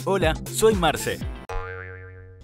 Hola, soy Marce.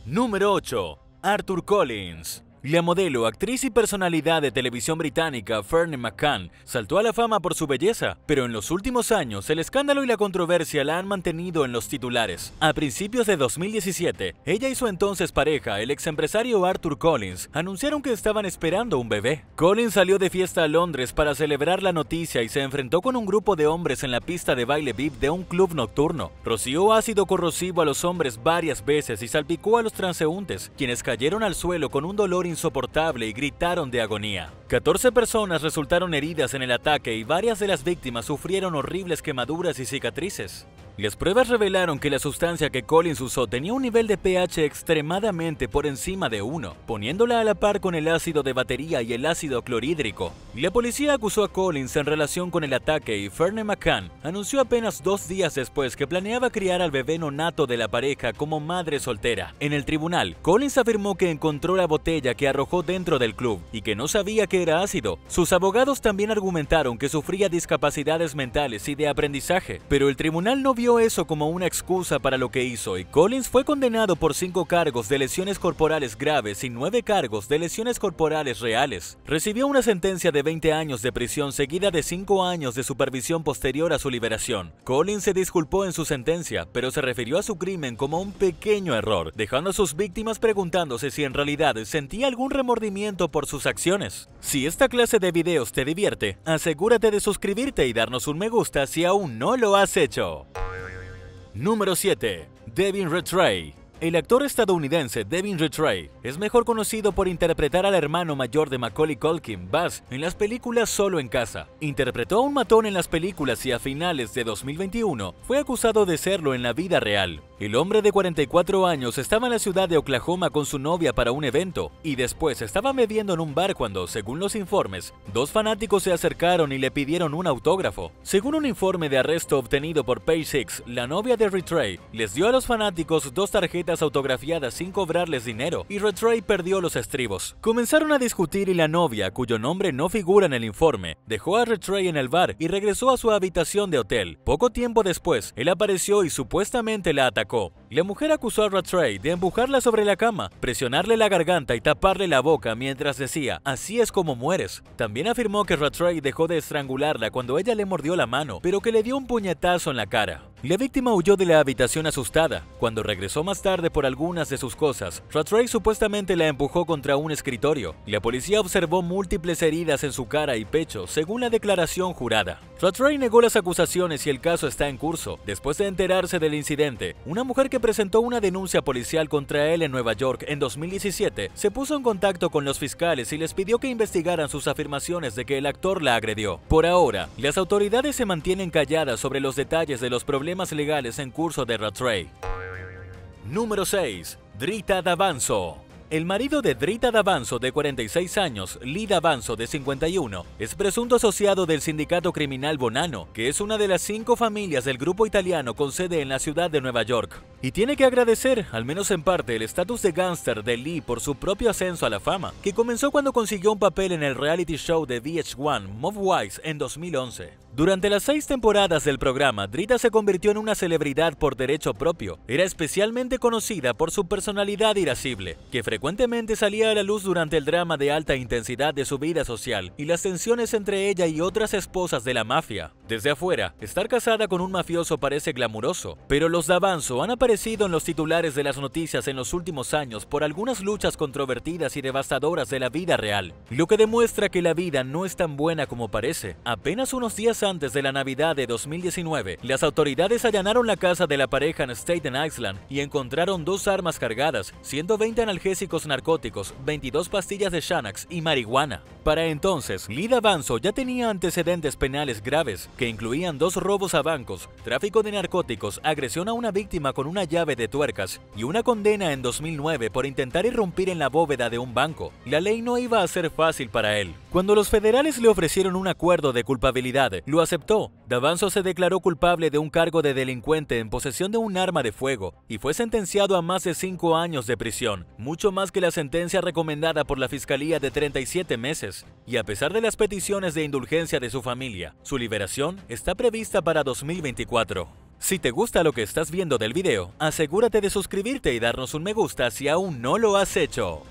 Número 8. Arthur Collins. La modelo, actriz y personalidad de televisión británica Ferne McCann saltó a la fama por su belleza, pero en los últimos años el escándalo y la controversia la han mantenido en los titulares. A principios de 2017, ella y su entonces pareja, el ex empresario Arthur Collins, anunciaron que estaban esperando un bebé. Collins salió de fiesta a Londres para celebrar la noticia y se enfrentó con un grupo de hombres en la pista de baile VIP de un club nocturno. Roció ácido corrosivo a los hombres varias veces y salpicó a los transeúntes, quienes cayeron al suelo con un dolor insoportable y gritaron de agonía. 14 personas resultaron heridas en el ataque y varias de las víctimas sufrieron horribles quemaduras y cicatrices. Las pruebas revelaron que la sustancia que Collins usó tenía un nivel de pH extremadamente por encima de 1, poniéndola a la par con el ácido de batería y el ácido clorhídrico. La policía acusó a Collins en relación con el ataque y Ferne McCann anunció apenas 2 días después que planeaba criar al bebé nonato de la pareja como madre soltera. En el tribunal, Collins afirmó que encontró la botella que arrojó dentro del club y que no sabía que era ácido. Sus abogados también argumentaron que sufría discapacidades mentales y de aprendizaje, pero el tribunal no vio eso como una excusa para lo que hizo y Collins fue condenado por 5 cargos de lesiones corporales graves y 9 cargos de lesiones corporales reales. Recibió una sentencia de 20 años de prisión seguida de 5 años de supervisión posterior a su liberación. Collins se disculpó en su sentencia, pero se refirió a su crimen como un pequeño error, dejando a sus víctimas preguntándose si en realidad sentía algún remordimiento por sus acciones. Si esta clase de videos te divierte, asegúrate de suscribirte y darnos un me gusta si aún no lo has hecho. Número 7. Devin Ratray. El actor estadounidense Devin Ratray es mejor conocido por interpretar al hermano mayor de Macaulay Culkin, Buzz, en las películas Solo en Casa. Interpretó a un matón en las películas y a finales de 2021 fue acusado de serlo en la vida real. El hombre de 44 años estaba en la ciudad de Oklahoma con su novia para un evento y después estaba bebiendo en un bar cuando, según los informes, 2 fanáticos se acercaron y le pidieron un autógrafo. Según un informe de arresto obtenido por Page Six, la novia de Ratray les dio a los fanáticos 2 tarjetas autografiadas sin cobrarles dinero y Ratray perdió los estribos. Comenzaron a discutir y la novia, cuyo nombre no figura en el informe, dejó a Ratray en el bar y regresó a su habitación de hotel. Poco tiempo después, él apareció y supuestamente la atacó. La mujer acusó a Ratray de empujarla sobre la cama, presionarle la garganta y taparle la boca mientras decía, "Así es como mueres". También afirmó que Ratray dejó de estrangularla cuando ella le mordió la mano, pero que le dio un puñetazo en la cara. La víctima huyó de la habitación asustada. Cuando regresó más tarde por algunas de sus cosas, Ratray supuestamente la empujó contra un escritorio. La policía observó múltiples heridas en su cara y pecho, según la declaración jurada. Ratray negó las acusaciones y el caso está en curso. Después de enterarse del incidente, una mujer que presentó una denuncia policial contra él en Nueva York en 2017 se puso en contacto con los fiscales y les pidió que investigaran sus afirmaciones de que el actor la agredió. Por ahora, las autoridades se mantienen calladas sobre los detalles de los problemas legales en curso de Ratray. Número 6. Drita D'Avanzo. El marido de Drita D'Avanzo, de 46 años, Lee D'Avanzo, de 51, es presunto asociado del sindicato criminal Bonanno, que es una de las 5 familias del grupo italiano con sede en la ciudad de Nueva York. Y tiene que agradecer, al menos en parte, el estatus de gángster de Lee por su propio ascenso a la fama, que comenzó cuando consiguió un papel en el reality show de VH1 Mob Wives en 2011. Durante las 6 temporadas del programa, Drita se convirtió en una celebridad por derecho propio. Era especialmente conocida por su personalidad irascible, que frecuentemente salía a la luz durante el drama de alta intensidad de su vida social y las tensiones entre ella y otras esposas de la mafia. Desde afuera, estar casada con un mafioso parece glamuroso, pero los D'Avanzo han aparecido en los titulares de las noticias en los últimos años por algunas luchas controvertidas y devastadoras de la vida real, lo que demuestra que la vida no es tan buena como parece. Apenas unos días antes de la Navidad de 2019, las autoridades allanaron la casa de la pareja en Staten Island y encontraron 2 armas cargadas, 120 analgésicos narcóticos, 22 pastillas de Xanax y marihuana. Para entonces, Lee D'Avanzo ya tenía antecedentes penales graves, que incluían 2 robos a bancos, tráfico de narcóticos, agresión a una víctima con una llave de tuercas y una condena en 2009 por intentar irrumpir en la bóveda de un banco. La ley no iba a ser fácil para él. Cuando los federales le ofrecieron un acuerdo de culpabilidad, lo aceptó. D'Avanzo se declaró culpable de un cargo de delincuente en posesión de un arma de fuego y fue sentenciado a más de 5 años de prisión, mucho más que la sentencia recomendada por la fiscalía de 37 meses. Y a pesar de las peticiones de indulgencia de su familia, su liberación está prevista para 2024. Si te gusta lo que estás viendo del video, asegúrate de suscribirte y darnos un me gusta si aún no lo has hecho.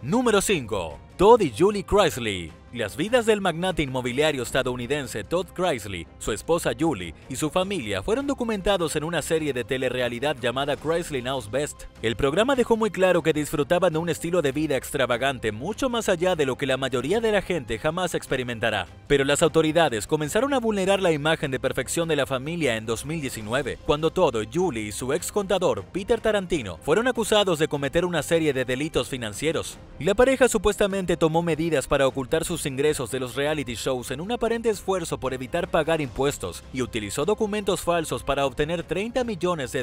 Número 5. Todd y Julie Chrisley. Las vidas del magnate inmobiliario estadounidense Todd Chrisley, su esposa Julie y su familia fueron documentados en una serie de telerrealidad llamada Chrisley Knows Best. El programa dejó muy claro que disfrutaban de un estilo de vida extravagante mucho más allá de lo que la mayoría de la gente jamás experimentará. Pero las autoridades comenzaron a vulnerar la imagen de perfección de la familia en 2019, cuando Todd, Julie y su ex contador Peter Tarantino fueron acusados de cometer una serie de delitos financieros. La pareja supuestamente tomó medidas para ocultar sus ingresos de los reality shows en un aparente esfuerzo por evitar pagar impuestos y utilizó documentos falsos para obtener $30 millones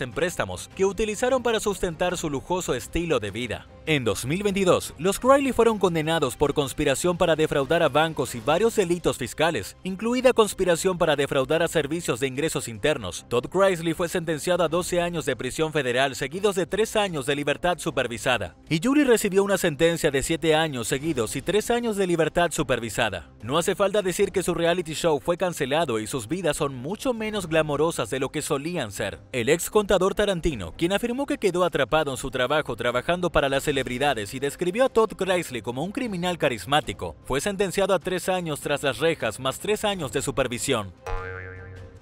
en préstamos que utilizaron para sustentar su lujoso estilo de vida. En 2022, los Chrisley fueron condenados por conspiración para defraudar a bancos y varios delitos fiscales, incluida conspiración para defraudar a servicios de ingresos internos. Todd Chrisley fue sentenciado a 12 años de prisión federal seguidos de 3 años de libertad supervisada, y Julie recibió una sentencia de 7 años seguidos y 3 años de libertad supervisada. No hace falta decir que su reality show fue cancelado y sus vidas son mucho menos glamorosas de lo que solían ser. El ex contador Tarantino, quien afirmó que quedó atrapado en su trabajo trabajando para las celebridades y describió a Todd Chrisley como un criminal carismático, fue sentenciado a 3 años tras las rejas más 3 años de supervisión.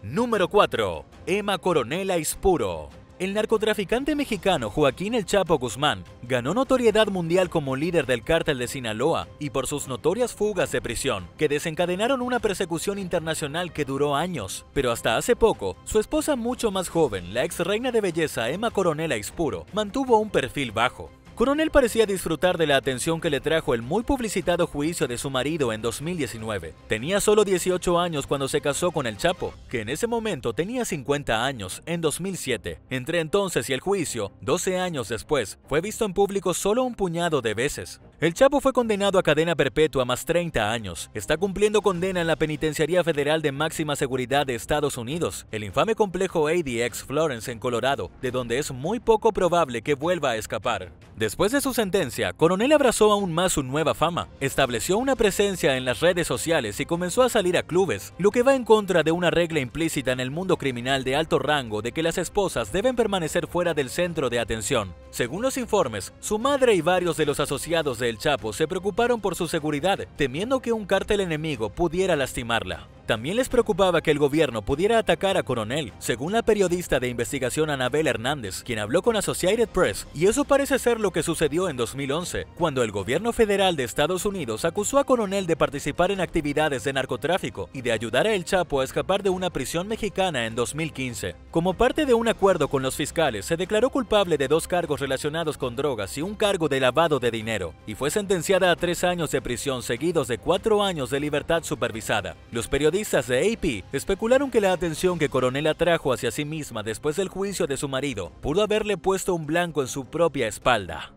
Número 4. Emma Coronel Aispuro. El narcotraficante mexicano Joaquín El Chapo Guzmán ganó notoriedad mundial como líder del cártel de Sinaloa y por sus notorias fugas de prisión, que desencadenaron una persecución internacional que duró años. Pero hasta hace poco, su esposa mucho más joven, la ex reina de belleza Emma Coronel Aispuro, mantuvo un perfil bajo. Coronel parecía disfrutar de la atención que le trajo el muy publicitado juicio de su marido en 2019. Tenía solo 18 años cuando se casó con El Chapo, que en ese momento tenía 50 años, en 2007. Entre entonces y el juicio, 12 años después, fue visto en público solo un puñado de veces. El Chapo fue condenado a cadena perpetua más 30 años. Está cumpliendo condena en la Penitenciaría Federal de Máxima Seguridad de Estados Unidos, el infame complejo ADX Florence en Colorado, de donde es muy poco probable que vuelva a escapar. Después de su sentencia, Coronel abrazó aún más su nueva fama, estableció una presencia en las redes sociales y comenzó a salir a clubes, lo que va en contra de una regla implícita en el mundo criminal de alto rango de que las esposas deben permanecer fuera del centro de atención. Según los informes, su madre y varios de los asociados de El Chapo se preocuparon por su seguridad, temiendo que un cártel enemigo pudiera lastimarla. También les preocupaba que el gobierno pudiera atacar a Coronel, según la periodista de investigación Anabel Hernández, quien habló con Associated Press, y eso parece ser lo que sucedió en 2011, cuando el gobierno federal de Estados Unidos acusó a Coronel de participar en actividades de narcotráfico y de ayudar a El Chapo a escapar de una prisión mexicana en 2015. Como parte de un acuerdo con los fiscales, se declaró culpable de 2 cargos relacionados con drogas y un cargo de lavado de dinero, y fue sentenciada a 3 años de prisión seguidos de 4 años de libertad supervisada. Los periodistas de AP especularon que la atención que Coronel atrajo hacia sí misma después del juicio de su marido pudo haberle puesto un blanco en su propia espalda.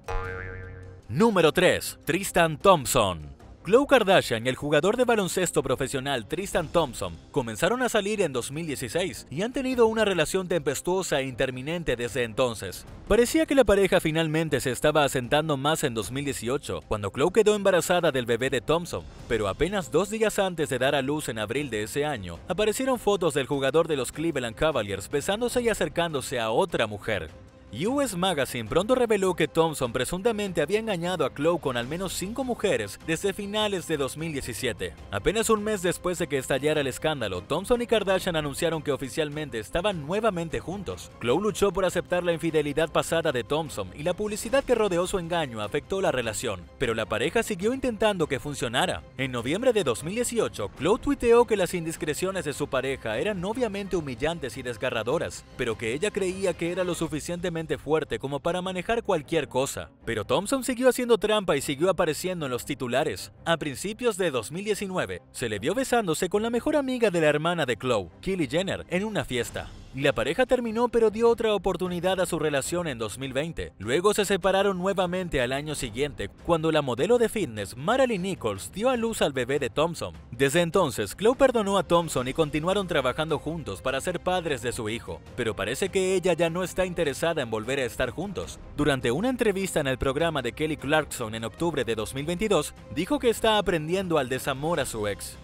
Número 3. Tristan Thompson. Khloe Kardashian y el jugador de baloncesto profesional Tristan Thompson comenzaron a salir en 2016 y han tenido una relación tempestuosa e interminente desde entonces. Parecía que la pareja finalmente se estaba asentando más en 2018, cuando Khloe quedó embarazada del bebé de Thompson, pero apenas 2 días antes de dar a luz en abril de ese año, aparecieron fotos del jugador de los Cleveland Cavaliers besándose y acercándose a otra mujer. US Magazine pronto reveló que Thompson presuntamente había engañado a Khloe con al menos 5 mujeres desde finales de 2017. Apenas un mes después de que estallara el escándalo, Thompson y Kardashian anunciaron que oficialmente estaban nuevamente juntos. Khloe luchó por aceptar la infidelidad pasada de Thompson y la publicidad que rodeó su engaño afectó la relación, pero la pareja siguió intentando que funcionara. En noviembre de 2018, Khloe tuiteó que las indiscreciones de su pareja eran obviamente humillantes y desgarradoras, pero que ella creía que era lo suficientemente fuerte como para manejar cualquier cosa. Pero Thompson siguió haciendo trampa y siguió apareciendo en los titulares. A principios de 2019, se le vio besándose con la mejor amiga de la hermana de Khloe, Kylie Jenner, en una fiesta. La pareja terminó, pero dio otra oportunidad a su relación en 2020. Luego se separaron nuevamente al año siguiente, cuando la modelo de fitness Marilyn Nichols dio a luz al bebé de Thompson. Desde entonces, Khloe perdonó a Thompson y continuaron trabajando juntos para ser padres de su hijo, pero parece que ella ya no está interesada en volver a estar juntos. Durante una entrevista en el programa de Kelly Clarkson en octubre de 2022, dijo que está aprendiendo al desamor a su ex.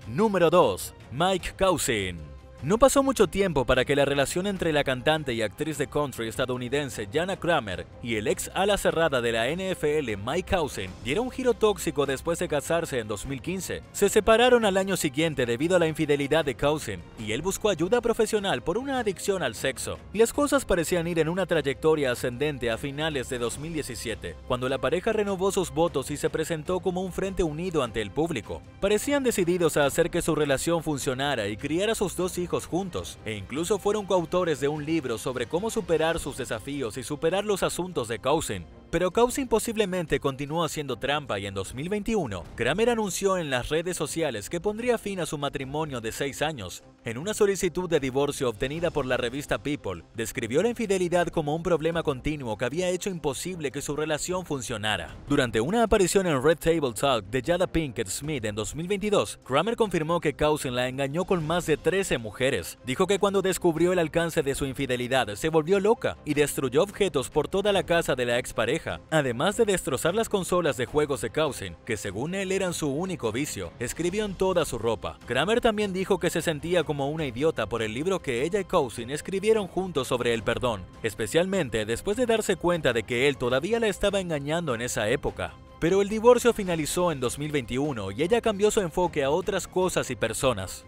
Número 2. Mike Cousin. No pasó mucho tiempo para que la relación entre la cantante y actriz de country estadounidense Jana Kramer y el ex ala cerrada de la NFL Mike Cousin diera un giro tóxico después de casarse en 2015. Se separaron al año siguiente debido a la infidelidad de Cousin y él buscó ayuda profesional por una adicción al sexo. Las cosas parecían ir en una trayectoria ascendente a finales de 2017, cuando la pareja renovó sus votos y se presentó como un frente unido ante el público. Parecían decididos a hacer que su relación funcionara y criar a sus dos hijos juntos, e incluso fueron coautores de un libro sobre cómo superar sus desafíos y superar los asuntos de Cousin. Pero Cousin posiblemente continuó haciendo trampa y en 2021, Kramer anunció en las redes sociales que pondría fin a su matrimonio de 6 años. En una solicitud de divorcio obtenida por la revista People, describió la infidelidad como un problema continuo que había hecho imposible que su relación funcionara. Durante una aparición en Red Table Talk de Jada Pinkett Smith en 2022, Kramer confirmó que Cousin la engañó con más de 13 mujeres. Dijo que cuando descubrió el alcance de su infidelidad, se volvió loca y destruyó objetos por toda la casa de la expareja, además de destrozar las consolas de juegos de Cousin, que según él eran su único vicio. Escribió en toda su ropa. Kramer también dijo que se sentía como una idiota por el libro que ella y Cousin escribieron juntos sobre el perdón, especialmente después de darse cuenta de que él todavía la estaba engañando en esa época. Pero el divorcio finalizó en 2021 y ella cambió su enfoque a otras cosas y personas.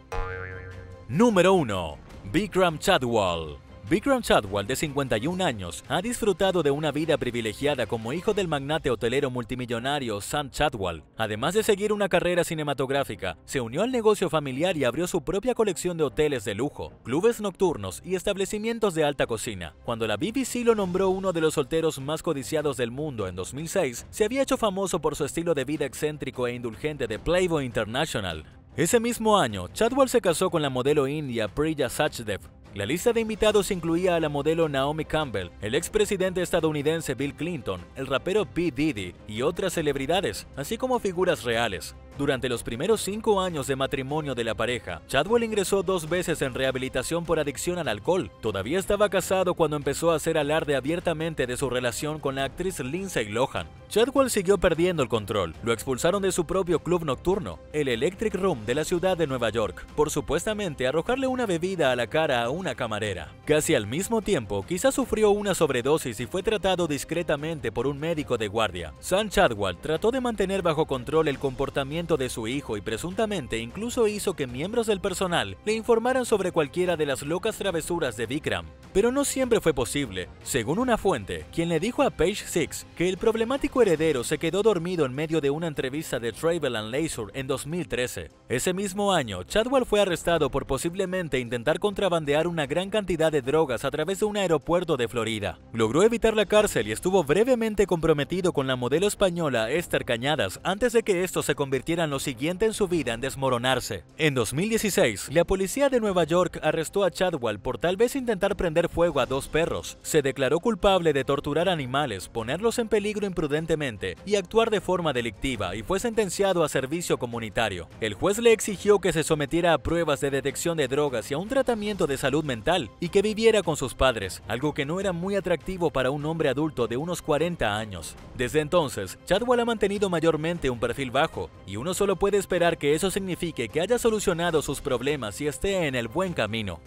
Número 1. Bikram Chadwal. Bikram Chadwal, de 51 años, ha disfrutado de una vida privilegiada como hijo del magnate hotelero multimillonario Sam Chadwal. Además de seguir una carrera cinematográfica, se unió al negocio familiar y abrió su propia colección de hoteles de lujo, clubes nocturnos y establecimientos de alta cocina. Cuando la BBC lo nombró uno de los solteros más codiciados del mundo en 2006, se había hecho famoso por su estilo de vida excéntrico e indulgente de Playboy International. Ese mismo año, Chadwal se casó con la modelo india Priya Sachdev. La lista de invitados incluía a la modelo Naomi Campbell, el expresidente estadounidense Bill Clinton, el rapero P. Diddy y otras celebridades, así como figuras reales. Durante los primeros 5 años de matrimonio de la pareja, Chadwal ingresó 2 veces en rehabilitación por adicción al alcohol. Todavía estaba casado cuando empezó a hacer alarde abiertamente de su relación con la actriz Lindsay Lohan. Chadwal siguió perdiendo el control. Lo expulsaron de su propio club nocturno, el Electric Room de la ciudad de Nueva York, por supuestamente arrojarle una bebida a la cara a una camarera. Casi al mismo tiempo, quizás sufrió una sobredosis y fue tratado discretamente por un médico de guardia. Sam Chadwal trató de mantener bajo control el comportamiento de su hijo y presuntamente incluso hizo que miembros del personal le informaran sobre cualquiera de las locas travesuras de Bikram. Pero no siempre fue posible, según una fuente, quien le dijo a Page Six que el problemático heredero se quedó dormido en medio de una entrevista de Travel and Leisure en 2013. Ese mismo año, Chadwal fue arrestado por posiblemente intentar contrabandear una gran cantidad de drogas a través de un aeropuerto de Florida. Logró evitar la cárcel y estuvo brevemente comprometido con la modelo española Esther Cañadas antes de que esto se convirtiera en lo siguiente en su vida en desmoronarse. En 2016, la policía de Nueva York arrestó a Chadwal por tal vez intentar prender fuego a 2 perros. Se declaró culpable de torturar animales, ponerlos en peligro imprudentemente y actuar de forma delictiva y fue sentenciado a servicio comunitario. El juez le exigió que se sometiera a pruebas de detección de drogas y a un tratamiento de salud mental y que viviera con sus padres, algo que no era muy atractivo para un hombre adulto de unos 40 años. Desde entonces, Chadwal ha mantenido mayormente un perfil bajo y uno solo puede esperar que eso signifique que haya solucionado sus problemas y esté en el buen camino.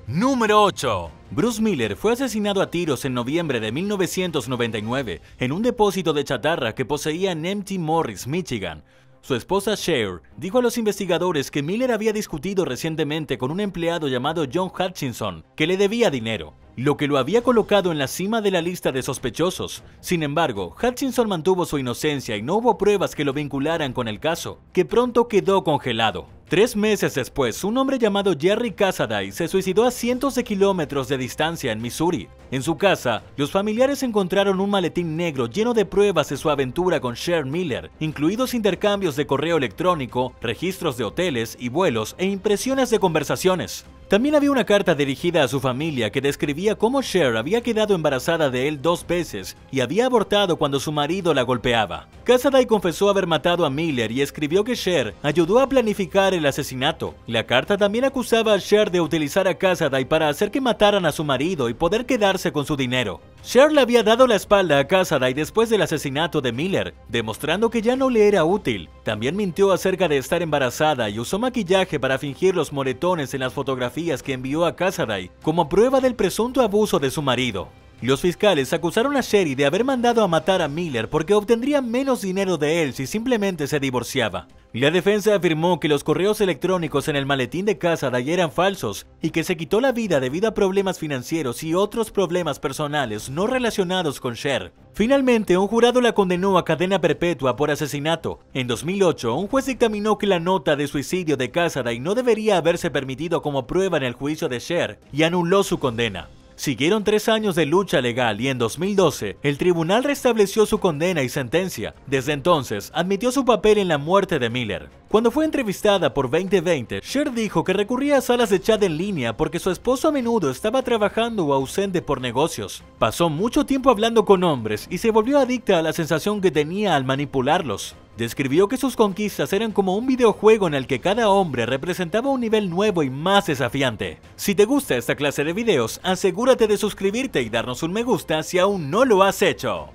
Número 8. Bruce Miller fue asesinado a tiros en noviembre de 1999 en un depósito de chatarra que poseía en Mt. Morris, Michigan. Su esposa Cher dijo a los investigadores que Miller había discutido recientemente con un empleado llamado John Hutchinson, que le debía dinero, lo que lo había colocado en la cima de la lista de sospechosos. Sin embargo, Hutchinson mantuvo su inocencia y no hubo pruebas que lo vincularan con el caso, que pronto quedó congelado. 3 meses después, un hombre llamado Jerry Casaday se suicidó a cientos de kilómetros de distancia en Missouri. En su casa, los familiares encontraron un maletín negro lleno de pruebas de su aventura con Cher Miller, incluidos intercambios de correo electrónico, registros de hoteles y vuelos e impresiones de conversaciones. También había una carta dirigida a su familia que describía cómo Cher había quedado embarazada de él 2 veces y había abortado cuando su marido la golpeaba. Casaday confesó haber matado a Miller y escribió que Cher ayudó a planificar el asesinato. La carta también acusaba a Cher de utilizar a Casaday para hacer que mataran a su marido y poder quedarse con su dinero. Cher le había dado la espalda a Cassidy después del asesinato de Miller, demostrando que ya no le era útil. También mintió acerca de estar embarazada y usó maquillaje para fingir los moretones en las fotografías que envió a Cassidy como prueba del presunto abuso de su marido. Los fiscales acusaron a Sherry de haber mandado a matar a Miller porque obtendría menos dinero de él si simplemente se divorciaba. La defensa afirmó que los correos electrónicos en el maletín de Cassidy eran falsos y que se quitó la vida debido a problemas financieros y otros problemas personales no relacionados con Cher. Finalmente, un jurado la condenó a cadena perpetua por asesinato. En 2008, un juez dictaminó que la nota de suicidio de Cassidy no debería haberse permitido como prueba en el juicio de Cher y anuló su condena. Siguieron 3 años de lucha legal y en 2012, el tribunal restableció su condena y sentencia. Desde entonces, admitió su papel en la muerte de Miller. Cuando fue entrevistada por 2020, Cher dijo que recurría a salas de chat en línea porque su esposo a menudo estaba trabajando o ausente por negocios. Pasó mucho tiempo hablando con hombres y se volvió adicta a la sensación que tenía al manipularlos. Describió que sus conquistas eran como un videojuego en el que cada hombre representaba un nivel nuevo y más desafiante. Si te gusta esta clase de videos, asegúrate de suscribirte y darnos un me gusta si aún no lo has hecho.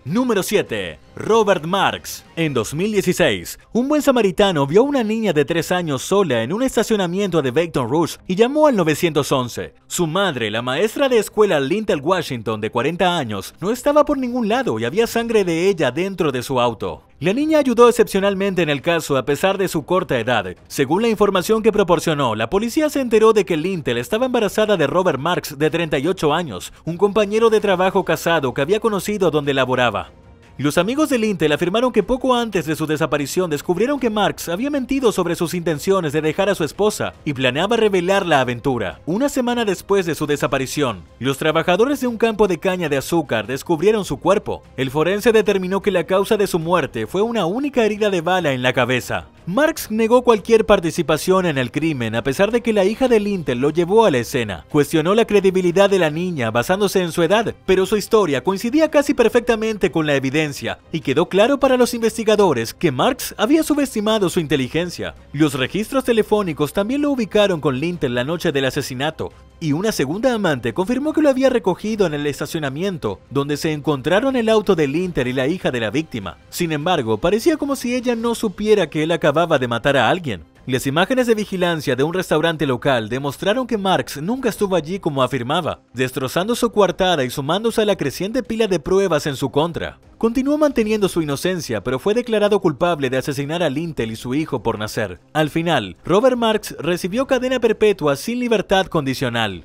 Número 7. Robert Marks. En 2016, un buen samaritano vio a una niña de 3 años sola en un estacionamiento de Baton Rouge y llamó al 911. Su madre, la maestra de escuela Lintel Washington, de 40 años, no estaba por ningún lado y había sangre de ella dentro de su auto. La niña ayudó excepcionalmente en el caso a pesar de su corta edad. Según la información que proporcionó, la policía se enteró de que Lintel estaba embarazada de Robert Marks, de 38 años, un compañero de trabajo casado que había conocido donde laboraba. Los amigos de Lintel afirmaron que poco antes de su desaparición descubrieron que Marks había mentido sobre sus intenciones de dejar a su esposa y planeaba revelar la aventura. Una semana después de su desaparición, los trabajadores de un campo de caña de azúcar descubrieron su cuerpo. El forense determinó que la causa de su muerte fue una única herida de bala en la cabeza. Marks negó cualquier participación en el crimen a pesar de que la hija de Lintel lo llevó a la escena. Cuestionó la credibilidad de la niña basándose en su edad, pero su historia coincidía casi perfectamente con la evidencia y quedó claro para los investigadores que Marks había subestimado su inteligencia. Los registros telefónicos también lo ubicaron con Lintel la noche del asesinato, y una segunda amante confirmó que lo había recogido en el estacionamiento, donde se encontraron el auto de Lintel y la hija de la víctima. Sin embargo, parecía como si ella no supiera que él acababa de matar a alguien. Las imágenes de vigilancia de un restaurante local demostraron que Marks nunca estuvo allí como afirmaba, destrozando su coartada y sumándose a la creciente pila de pruebas en su contra. Continuó manteniendo su inocencia, pero fue declarado culpable de asesinar a Lintel y su hijo por nacer. Al final, Robert Marks recibió cadena perpetua sin libertad condicional.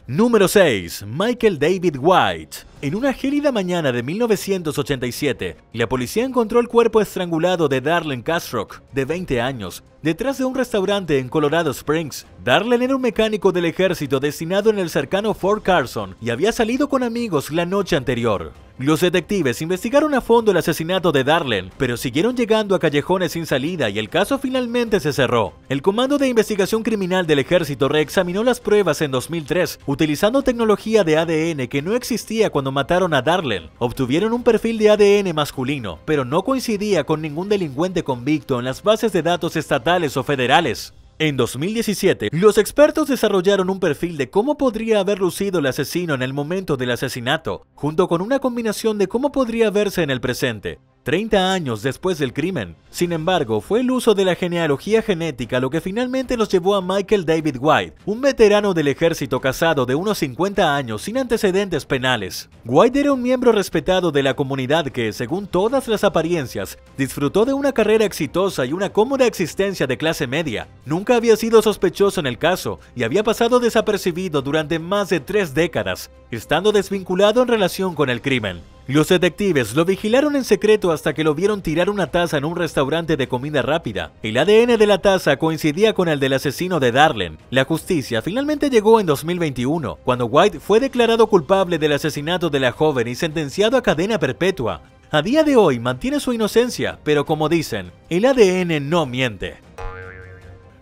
Número 6. Michael David White. En una gélida mañana de 1987, la policía encontró el cuerpo estrangulado de Darlene Castrock, de 20 años, detrás de un restaurante en Colorado Springs. Darlene era un mecánico del ejército destinado en el cercano Fort Carson y había salido con amigos la noche anterior. Los detectives investigaron a fondo el asesinato de Darlene, pero siguieron llegando a callejones sin salida y el caso finalmente se cerró. El Comando de Investigación Criminal del Ejército reexaminó las pruebas en 2003, utilizando tecnología de ADN que no existía cuando mataron a Darlene. Obtuvieron un perfil de ADN masculino, pero no coincidía con ningún delincuente convicto en las bases de datos estatales o federales. En 2017, los expertos desarrollaron un perfil de cómo podría haber lucido el asesino en el momento del asesinato, junto con una combinación de cómo podría verse en el presente, 30 años después del crimen. Sin embargo, fue el uso de la genealogía genética lo que finalmente los llevó a Michael David White, un veterano del ejército casado de unos 50 años sin antecedentes penales. White era un miembro respetado de la comunidad que, según todas las apariencias, disfrutó de una carrera exitosa y una cómoda existencia de clase media. Nunca había sido sospechoso en el caso y había pasado desapercibido durante más de 3 décadas, estando desvinculado en relación con el crimen. Los detectives lo vigilaron en secreto hasta que lo vieron tirar una taza en un restaurante de comida rápida. El ADN de la taza coincidía con el del asesino de Darlene. La justicia finalmente llegó en 2021, cuando White fue declarado culpable del asesinato de la joven y sentenciado a cadena perpetua. A día de hoy mantiene su inocencia, pero como dicen, el ADN no miente.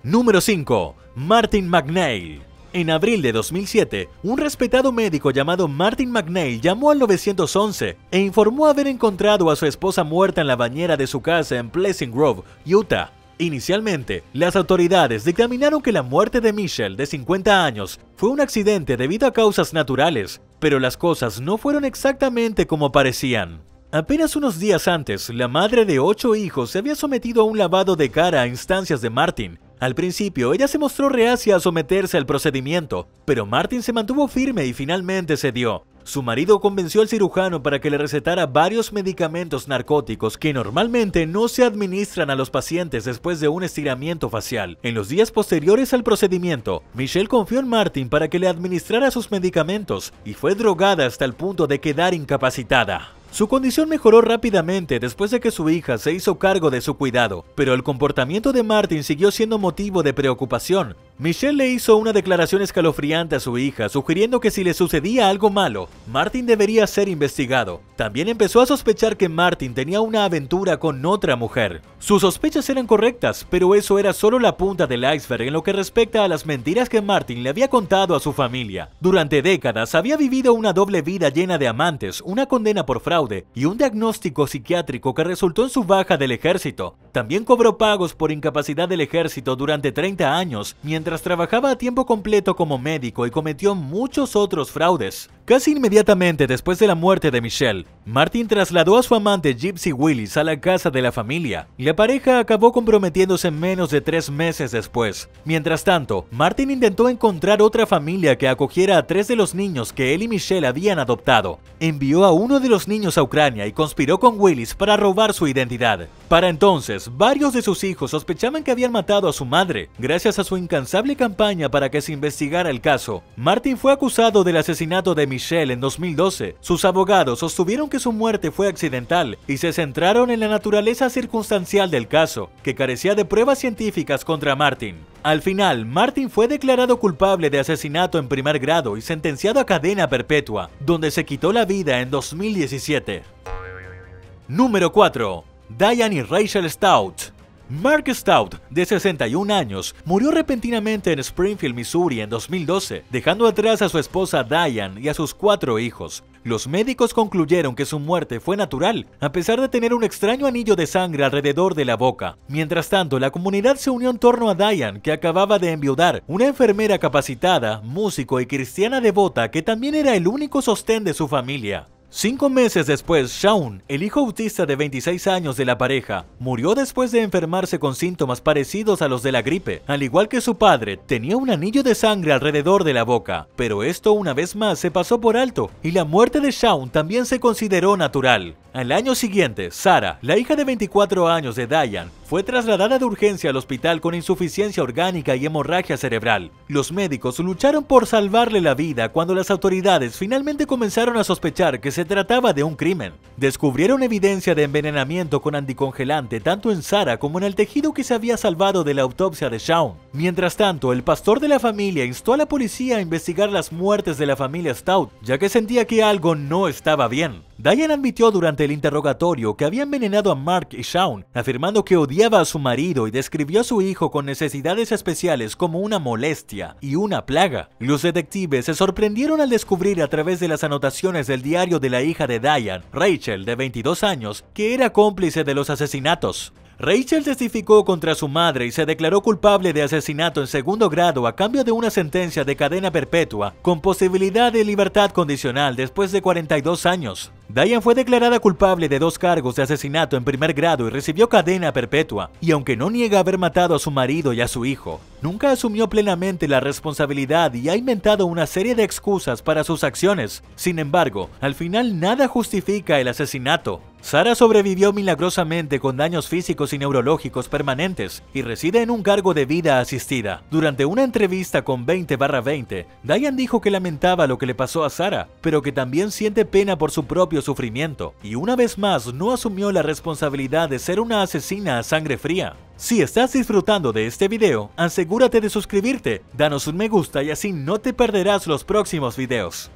Número 5. Martin McNeil. En abril de 2007, un respetado médico llamado Martin McNeil llamó al 911 e informó haber encontrado a su esposa muerta en la bañera de su casa en Pleasant Grove, Utah. Inicialmente, las autoridades dictaminaron que la muerte de Michelle, de 50 años, fue un accidente debido a causas naturales, pero las cosas no fueron exactamente como parecían. Apenas unos días antes, la madre de 8 hijos se había sometido a un lavado de cara a instancias de Martin. Al principio, ella se mostró reacia a someterse al procedimiento, pero Martin se mantuvo firme y finalmente cedió. Su marido convenció al cirujano para que le recetara varios medicamentos narcóticos que normalmente no se administran a los pacientes después de un estiramiento facial. En los días posteriores al procedimiento, Michelle confió en Martin para que le administrara sus medicamentos y fue drogada hasta el punto de quedar incapacitada. Su condición mejoró rápidamente después de que su hija se hizo cargo de su cuidado, pero el comportamiento de Martin siguió siendo motivo de preocupación. Michelle le hizo una declaración escalofriante a su hija, sugiriendo que si le sucedía algo malo, Martin debería ser investigado. También empezó a sospechar que Martin tenía una aventura con otra mujer. Sus sospechas eran correctas, pero eso era solo la punta del iceberg en lo que respecta a las mentiras que Martin le había contado a su familia. Durante décadas había vivido una doble vida llena de amantes, una condena por fraude y un diagnóstico psiquiátrico que resultó en su baja del ejército. También cobró pagos por incapacidad del ejército durante 30 años, mientras trabajaba a tiempo completo como médico y cometió muchos otros fraudes. Casi inmediatamente después de la muerte de Michelle, Martin trasladó a su amante Gypsy Willis a la casa de la familia. La pareja acabó comprometiéndose menos de 3 meses después. Mientras tanto, Martin intentó encontrar otra familia que acogiera a 3 de los niños que él y Michelle habían adoptado. Envió a uno de los niños a Ucrania y conspiró con Willis para robar su identidad. Para entonces, varios de sus hijos sospechaban que habían matado a su madre. Gracias a su incansable campaña para que se investigara el caso, Martin fue acusado del asesinato de Michelle en 2012. Sus abogados sostuvieron que su muerte fue accidental y se centraron en la naturaleza circunstancial del caso, que carecía de pruebas científicas contra Martin. Al final, Martin fue declarado culpable de asesinato en primer grado y sentenciado a cadena perpetua, donde se quitó la vida en 2017. Número 4. Diane y Rachel Stout. Mark Stout, de 61 años, murió repentinamente en Springfield, Missouri en 2012, dejando atrás a su esposa Diane y a sus 4 hijos. Los médicos concluyeron que su muerte fue natural, a pesar de tener un extraño anillo de sangre alrededor de la boca. Mientras tanto, la comunidad se unió en torno a Diane, que acababa de enviudar, una enfermera capacitada, músico y cristiana devota que también era el único sostén de su familia. 5 meses después, Shaun, el hijo autista de 26 años de la pareja, murió después de enfermarse con síntomas parecidos a los de la gripe. Al igual que su padre, tenía un anillo de sangre alrededor de la boca, pero esto una vez más se pasó por alto, y la muerte de Shaun también se consideró natural. Al año siguiente, Sarah, la hija de 24 años de Diane, fue trasladada de urgencia al hospital con insuficiencia orgánica y hemorragia cerebral. Los médicos lucharon por salvarle la vida cuando las autoridades finalmente comenzaron a sospechar que se trataba de un crimen. Descubrieron evidencia de envenenamiento con anticongelante tanto en Sarah como en el tejido que se había salvado de la autopsia de Shaun. Mientras tanto, el pastor de la familia instó a la policía a investigar las muertes de la familia Stout, ya que sentía que algo no estaba bien. Diane admitió durante el interrogatorio que había envenenado a Mark y Shaun, afirmando que odiaba a su marido y describió a su hijo con necesidades especiales como una molestia y una plaga. Los detectives se sorprendieron al descubrir a través de las anotaciones del diario de la hija de Diane, Rachel, de 22 años, que era cómplice de los asesinatos. Rachel testificó contra su madre y se declaró culpable de asesinato en segundo grado a cambio de una sentencia de cadena perpetua con posibilidad de libertad condicional después de 42 años. Diane fue declarada culpable de 2 cargos de asesinato en primer grado y recibió cadena perpetua, y aunque no niega haber matado a su marido y a su hijo, nunca asumió plenamente la responsabilidad y ha inventado una serie de excusas para sus acciones. Sin embargo, al final nada justifica el asesinato. Sarah sobrevivió milagrosamente con daños físicos y neurológicos permanentes y reside en un cargo de vida asistida. Durante una entrevista con 20/20, Diane dijo que lamentaba lo que le pasó a Sarah, pero que también siente pena por su propio sufrimiento, y una vez más no asumió la responsabilidad de ser una asesina a sangre fría. Si estás disfrutando de este video, asegúrate de suscribirte, danos un me gusta y así no te perderás los próximos videos.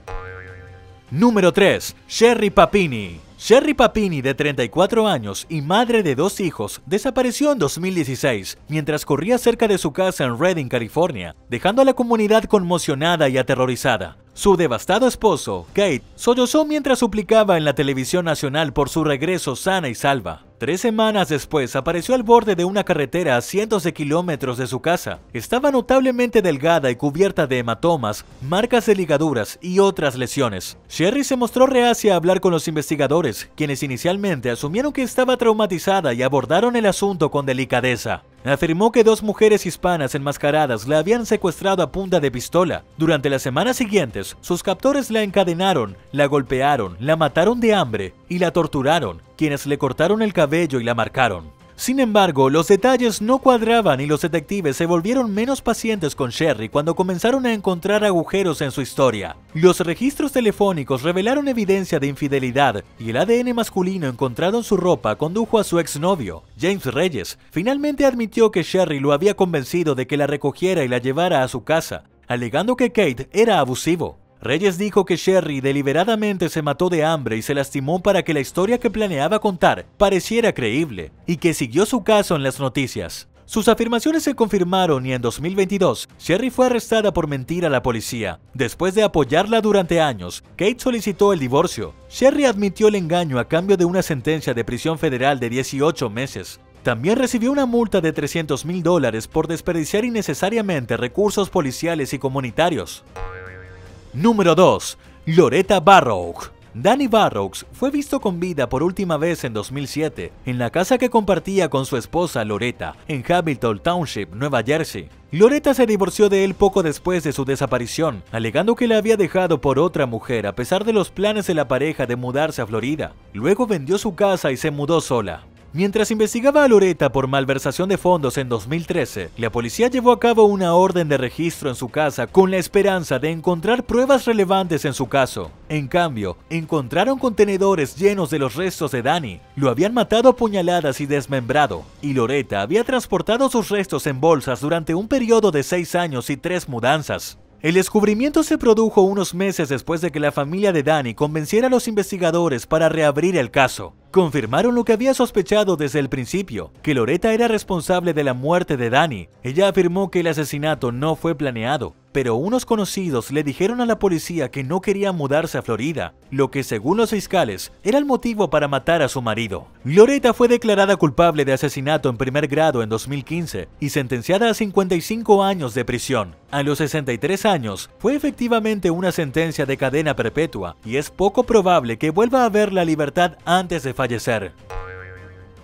Número 3. Sherry Papini. Sherry Papini, de 34 años y madre de 2 hijos, desapareció en 2016 mientras corría cerca de su casa en Redding, California, dejando a la comunidad conmocionada y aterrorizada. Su devastado esposo, Kate, sollozó mientras suplicaba en la televisión nacional por su regreso sana y salva. 3 semanas después apareció al borde de una carretera a cientos de kilómetros de su casa. Estaba notablemente delgada y cubierta de hematomas, marcas de ligaduras y otras lesiones. Sherry se mostró reacia a hablar con los investigadores, quienes inicialmente asumieron que estaba traumatizada y abordaron el asunto con delicadeza. Afirmó que 2 mujeres hispanas enmascaradas la habían secuestrado a punta de pistola. Durante las semanas siguientes, sus captores la encadenaron, la golpearon, la mataron de hambre y la torturaron, quienes le cortaron el cabello y la marcaron. Sin embargo, los detalles no cuadraban y los detectives se volvieron menos pacientes con Sherry cuando comenzaron a encontrar agujeros en su historia. Los registros telefónicos revelaron evidencia de infidelidad y el ADN masculino encontrado en su ropa condujo a su exnovio, James Reyes. Finalmente admitió que Sherry lo había convencido de que la recogiera y la llevara a su casa, alegando que Kate era abusivo. Reyes dijo que Sherry deliberadamente se mató de hambre y se lastimó para que la historia que planeaba contar pareciera creíble, y que siguió su caso en las noticias. Sus afirmaciones se confirmaron y en 2022, Sherry fue arrestada por mentir a la policía. Después de apoyarla durante años, Kate solicitó el divorcio. Sherry admitió el engaño a cambio de una sentencia de prisión federal de 18 meses. También recibió una multa de $300,000 por desperdiciar innecesariamente recursos policiales y comunitarios. Número 2. Loretta Barrow. Danny Barrows fue visto con vida por última vez en 2007 en la casa que compartía con su esposa Loretta en Hamilton Township, Nueva Jersey. Loretta se divorció de él poco después de su desaparición, alegando que la había dejado por otra mujer a pesar de los planes de la pareja de mudarse a Florida. Luego vendió su casa y se mudó sola. Mientras investigaba a Loretta por malversación de fondos en 2013, la policía llevó a cabo una orden de registro en su casa con la esperanza de encontrar pruebas relevantes en su caso. En cambio, encontraron contenedores llenos de los restos de Danny. Lo habían matado a puñaladas y desmembrado, y Loretta había transportado sus restos en bolsas durante un periodo de 6 años y 3 mudanzas. El descubrimiento se produjo unos meses después de que la familia de Danny convenciera a los investigadores para reabrir el caso. Confirmaron lo que había sospechado desde el principio, que Loretta era responsable de la muerte de Danny. Ella afirmó que el asesinato no fue planeado, pero unos conocidos le dijeron a la policía que no quería mudarse a Florida, lo que según los fiscales era el motivo para matar a su marido. Loretta fue declarada culpable de asesinato en primer grado en 2015 y sentenciada a 55 años de prisión. A los 63 años fue efectivamente una sentencia de cadena perpetua y es poco probable que vuelva a ver la libertad antes de fallecer.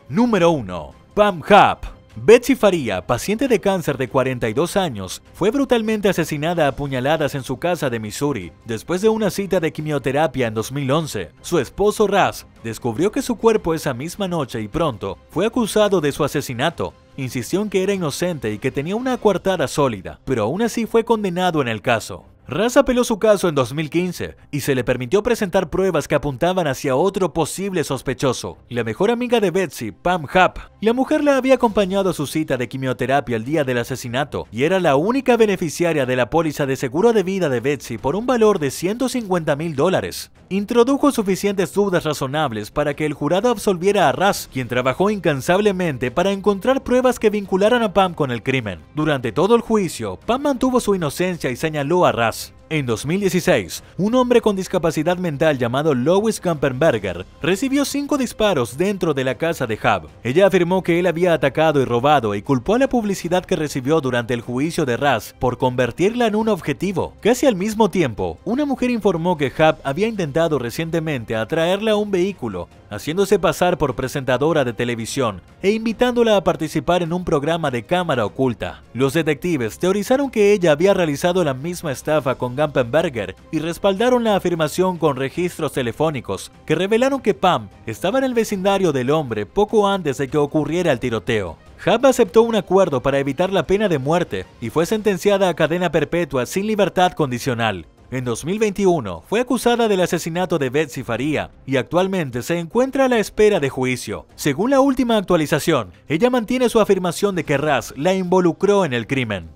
Número 1. Pam Happ. Betsy Faría, paciente de cáncer de 42 años, fue brutalmente asesinada a puñaladas en su casa de Missouri después de una cita de quimioterapia en 2011. Su esposo Raz descubrió que su cuerpo esa misma noche y pronto fue acusado de su asesinato. Insistió en que era inocente y que tenía una coartada sólida, pero aún así fue condenado en el caso. Raz apeló su caso en 2015 y se le permitió presentar pruebas que apuntaban hacia otro posible sospechoso, la mejor amiga de Betsy, Pam Happ. La mujer la había acompañado a su cita de quimioterapia el día del asesinato y era la única beneficiaria de la póliza de seguro de vida de Betsy por un valor de $150,000. Introdujo suficientes dudas razonables para que el jurado absolviera a Raz, quien trabajó incansablemente para encontrar pruebas que vincularan a Pam con el crimen. Durante todo el juicio, Pam mantuvo su inocencia y señaló a Raz. En 2016, un hombre con discapacidad mental llamado Lois Kampenberger recibió 5 disparos dentro de la casa de Happ. Ella afirmó que él había atacado y robado y culpó a la publicidad que recibió durante el juicio de Raz por convertirla en un objetivo. Casi al mismo tiempo, una mujer informó que Happ había intentado recientemente atraerla a un vehículo, haciéndose pasar por presentadora de televisión e invitándola a participar en un programa de cámara oculta. Los detectives teorizaron que ella había realizado la misma estafa con Kampenberger y respaldaron la afirmación con registros telefónicos que revelaron que Pam estaba en el vecindario del hombre poco antes de que ocurriera el tiroteo. Happ aceptó un acuerdo para evitar la pena de muerte y fue sentenciada a cadena perpetua sin libertad condicional. En 2021 fue acusada del asesinato de Betsy Faría y actualmente se encuentra a la espera de juicio. Según la última actualización, ella mantiene su afirmación de que Raz la involucró en el crimen.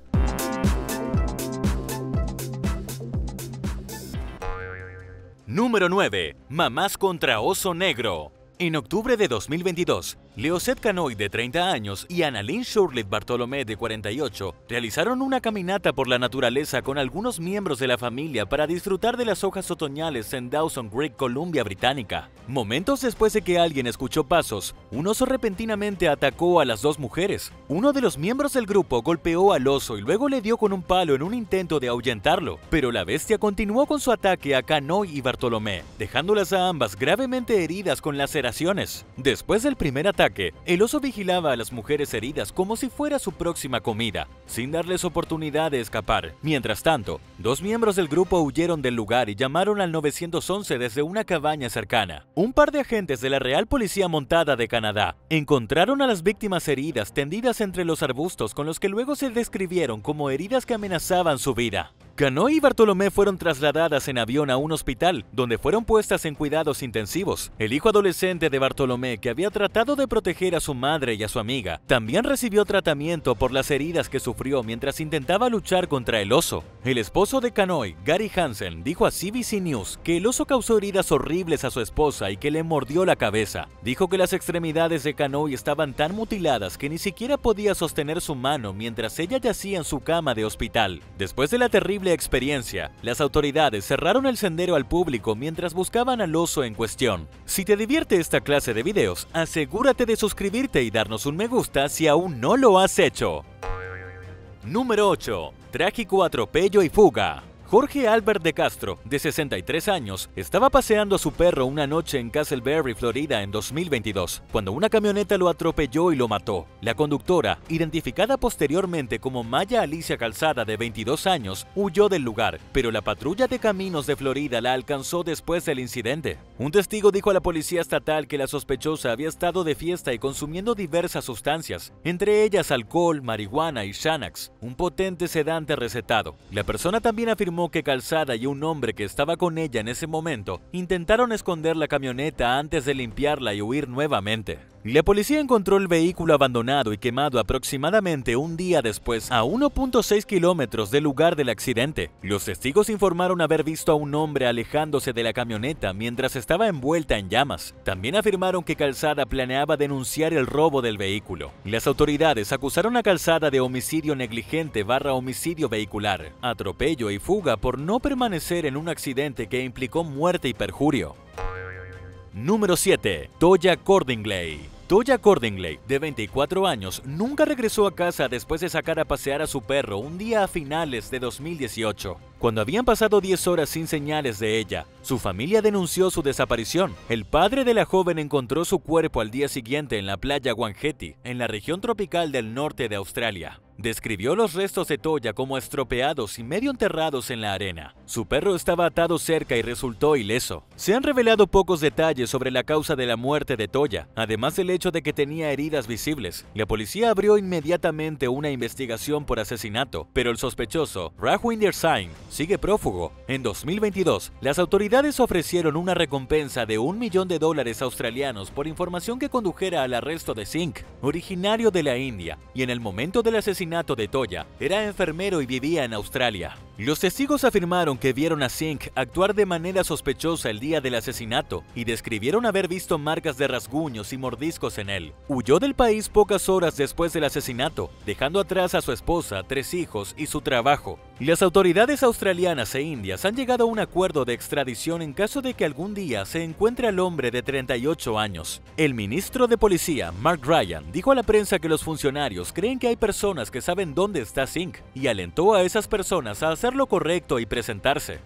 Número 9. Mamás contra oso negro. En octubre de 2022, Leocet Canoy, de 30 años, y Annalyn Shurtleff Bartolomé, de 48, realizaron una caminata por la naturaleza con algunos miembros de la familia para disfrutar de las hojas otoñales en Dawson Creek, Columbia Británica. Momentos después de que alguien escuchó pasos, un oso repentinamente atacó a las dos mujeres. Uno de los miembros del grupo golpeó al oso y luego le dio con un palo en un intento de ahuyentarlo, pero la bestia continuó con su ataque a Canoy y Bartolomé, dejándolas a ambas gravemente heridas con laceraciones. Después del primer ataque, el oso vigilaba a las mujeres heridas como si fuera su próxima comida, sin darles oportunidad de escapar. Mientras tanto, dos miembros del grupo huyeron del lugar y llamaron al 911 desde una cabaña cercana. Un par de agentes de la Real Policía Montada de Canadá encontraron a las víctimas heridas tendidas entre los arbustos, con los que luego se describieron como heridas que amenazaban su vida. Canoy y Bartolomé fueron trasladadas en avión a un hospital, donde fueron puestas en cuidados intensivos. El hijo adolescente de Bartolomé, que había tratado de proteger a su madre y a su amiga, también recibió tratamiento por las heridas que sufrió mientras intentaba luchar contra el oso. El esposo de Canoy, Gary Hansen, dijo a CBC News que el oso causó heridas horribles a su esposa y que le mordió la cabeza. Dijo que las extremidades de Canoy estaban tan mutiladas que ni siquiera podía sostener su mano mientras ella yacía en su cama de hospital. Después de la terrible experiencia, las autoridades cerraron el sendero al público mientras buscaban al oso en cuestión. Si te divierte esta clase de videos, asegúrate de suscribirte y darnos un me gusta si aún no lo has hecho. Número 8. Trágico atropello y fuga. Jorge Albert de Castro, de 63 años, estaba paseando a su perro una noche en Castleberry, Florida, en 2022, cuando una camioneta lo atropelló y lo mató. La conductora, identificada posteriormente como Maya Alicia Calzada, de 22 años, huyó del lugar, pero la patrulla de caminos de Florida la alcanzó después del incidente. Un testigo dijo a la policía estatal que la sospechosa había estado de fiesta y consumiendo diversas sustancias, entre ellas alcohol, marihuana y Xanax, un potente sedante recetado. La persona también afirmó que Calzada y un hombre que estaba con ella en ese momento intentaron esconder la camioneta antes de limpiarla y huir nuevamente. La policía encontró el vehículo abandonado y quemado aproximadamente un día después, a 1.6 kilómetros del lugar del accidente. Los testigos informaron haber visto a un hombre alejándose de la camioneta mientras estaba envuelta en llamas. También afirmaron que Calzada planeaba denunciar el robo del vehículo. Las autoridades acusaron a Calzada de homicidio negligente / homicidio vehicular, atropello y fuga por no permanecer en un accidente que implicó muerte y perjurio. Número 7. Toya Cordingley. Toya Cordingley, de 24 años, nunca regresó a casa después de sacar a pasear a su perro un día a finales de 2018. Cuando habían pasado 10 horas sin señales de ella, su familia denunció su desaparición. El padre de la joven encontró su cuerpo al día siguiente en la playa Wangeti, en la región tropical del norte de Australia. Describió los restos de Toya como estropeados y medio enterrados en la arena. Su perro estaba atado cerca y resultó ileso. Se han revelado pocos detalles sobre la causa de la muerte de Toya, además del hecho de que tenía heridas visibles. La policía abrió inmediatamente una investigación por asesinato, pero el sospechoso, Raghwinder Singh, sigue prófugo. En 2022, las autoridades ofrecieron una recompensa de $1 millón australianos por información que condujera al arresto de Singh, originario de la India, y en el momento del asesinato de Toya, era enfermero y vivía en Australia. Los testigos afirmaron que vieron a Singh actuar de manera sospechosa el día del asesinato y describieron haber visto marcas de rasguños y mordiscos en él. Huyó del país pocas horas después del asesinato, dejando atrás a su esposa, 3 hijos y su trabajo. Las autoridades australianas e indias han llegado a un acuerdo de extradición en caso de que algún día se encuentre al hombre de 38 años. El ministro de Policía, Mark Ryan, dijo a la prensa que los funcionarios creen que hay personas que saben dónde está Singh y alentó a esas personas a hacer lo correcto y presentarse.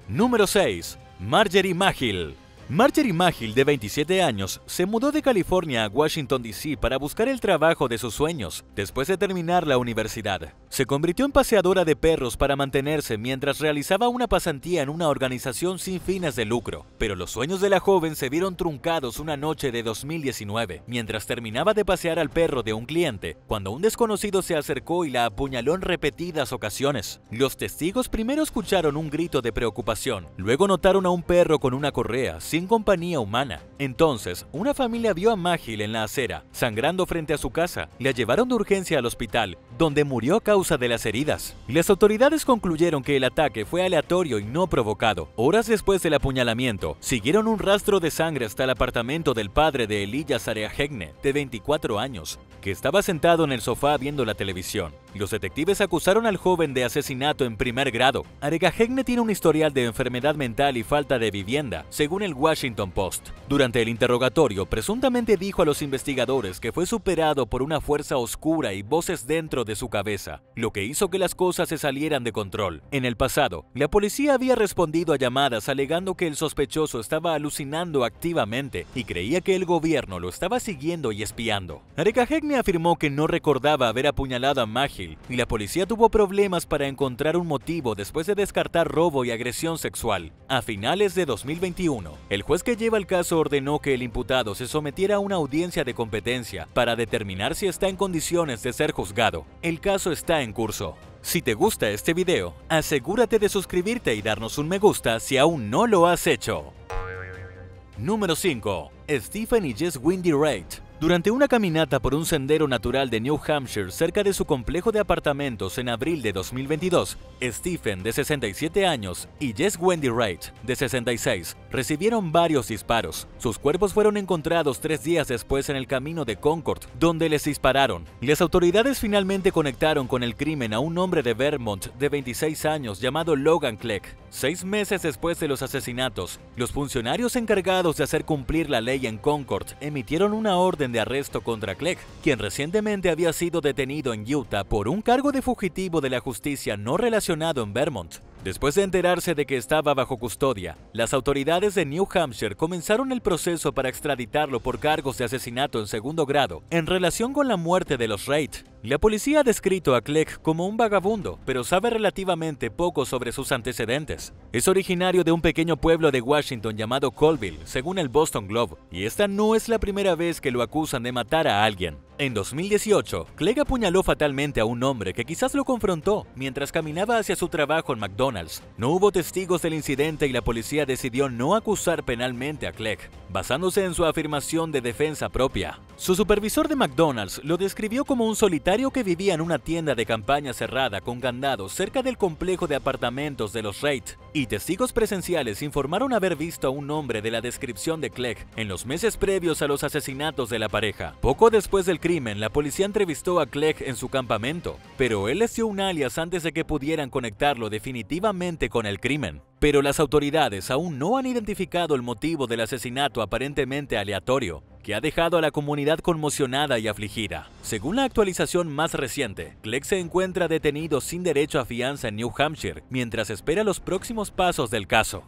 Número 6. Marjorie Magill. Marjorie Magill, de 27 años, se mudó de California a Washington, D.C. para buscar el trabajo de sus sueños, después de terminar la universidad. Se convirtió en paseadora de perros para mantenerse mientras realizaba una pasantía en una organización sin fines de lucro. Pero los sueños de la joven se vieron truncados una noche de 2019, mientras terminaba de pasear al perro de un cliente, cuando un desconocido se acercó y la apuñaló en repetidas ocasiones. Los testigos primero escucharon un grito de preocupación, luego notaron a un perro con una correa, sin compañía humana. Entonces, una familia vio a Magil en la acera, sangrando frente a su casa. La llevaron de urgencia al hospital, donde murió a causa de las heridas. Las autoridades concluyeron que el ataque fue aleatorio y no provocado. Horas después del apuñalamiento, siguieron un rastro de sangre hasta el apartamento del padre de Elijah Sarehagegne, de 24 años, que estaba sentado en el sofá viendo la televisión. Los detectives acusaron al joven de asesinato en primer grado. Sarehagegne tiene un historial de enfermedad mental y falta de vivienda, según el Washington Post. Durante el interrogatorio, presuntamente dijo a los investigadores que fue superado por una fuerza oscura y voces dentro de su cabeza, lo que hizo que las cosas se salieran de control. En el pasado, la policía había respondido a llamadas alegando que el sospechoso estaba alucinando activamente y creía que el gobierno lo estaba siguiendo y espiando. Sarehagegne afirmó que no recordaba haber apuñalado a Magil, y la policía tuvo problemas para encontrar un motivo después de descartar robo y agresión sexual. A finales de 2021, el juez que lleva el caso ordenó que el imputado se sometiera a una audiencia de competencia para determinar si está en condiciones de ser juzgado. El caso está en curso. Si te gusta este video, asegúrate de suscribirte y darnos un me gusta si aún no lo has hecho. Número 5. Stephen y Jess Wendy Wright. Durante una caminata por un sendero natural de New Hampshire cerca de su complejo de apartamentos en abril de 2022, Stephen, de 67 años, y Jess Wendy Wright, de 66, recibieron varios disparos. Sus cuerpos fueron encontrados 3 días después en el camino de Concord, donde les dispararon. Las autoridades finalmente conectaron con el crimen a un hombre de Vermont de 26 años llamado Logan Clegg. 6 meses después de los asesinatos, los funcionarios encargados de hacer cumplir la ley en Concord emitieron una orden de arresto contra Clegg, quien recientemente había sido detenido en Utah por un cargo de fugitivo de la justicia no relacionado en Vermont. Después de enterarse de que estaba bajo custodia, las autoridades de New Hampshire comenzaron el proceso para extraditarlo por cargos de asesinato en segundo grado en relación con la muerte de los Wright. La policía ha descrito a Clegg como un vagabundo, pero sabe relativamente poco sobre sus antecedentes. Es originario de un pequeño pueblo de Washington llamado Colville, según el Boston Globe, y esta no es la primera vez que lo acusan de matar a alguien. En 2018, Clegg apuñaló fatalmente a un hombre que quizás lo confrontó mientras caminaba hacia su trabajo en McDonald's. No hubo testigos del incidente y la policía decidió no acusar penalmente a Clegg, basándose en su afirmación de defensa propia. Su supervisor de McDonald's lo describió como un solitario que vivía en una tienda de campaña cerrada con candados cerca del complejo de apartamentos de los Wright, y testigos presenciales informaron haber visto a un hombre de la descripción de Clegg en los meses previos a los asesinatos de la pareja. Poco después del crimen, la policía entrevistó a Clegg en su campamento, pero él les dio un alias antes de que pudieran conectarlo definitivamente con el crimen. Pero las autoridades aún no han identificado el motivo del asesinato aparentemente aleatorio, que ha dejado a la comunidad conmocionada y afligida. Según la actualización más reciente, Clegg se encuentra detenido sin derecho a fianza en New Hampshire, mientras espera los próximos pasos del caso.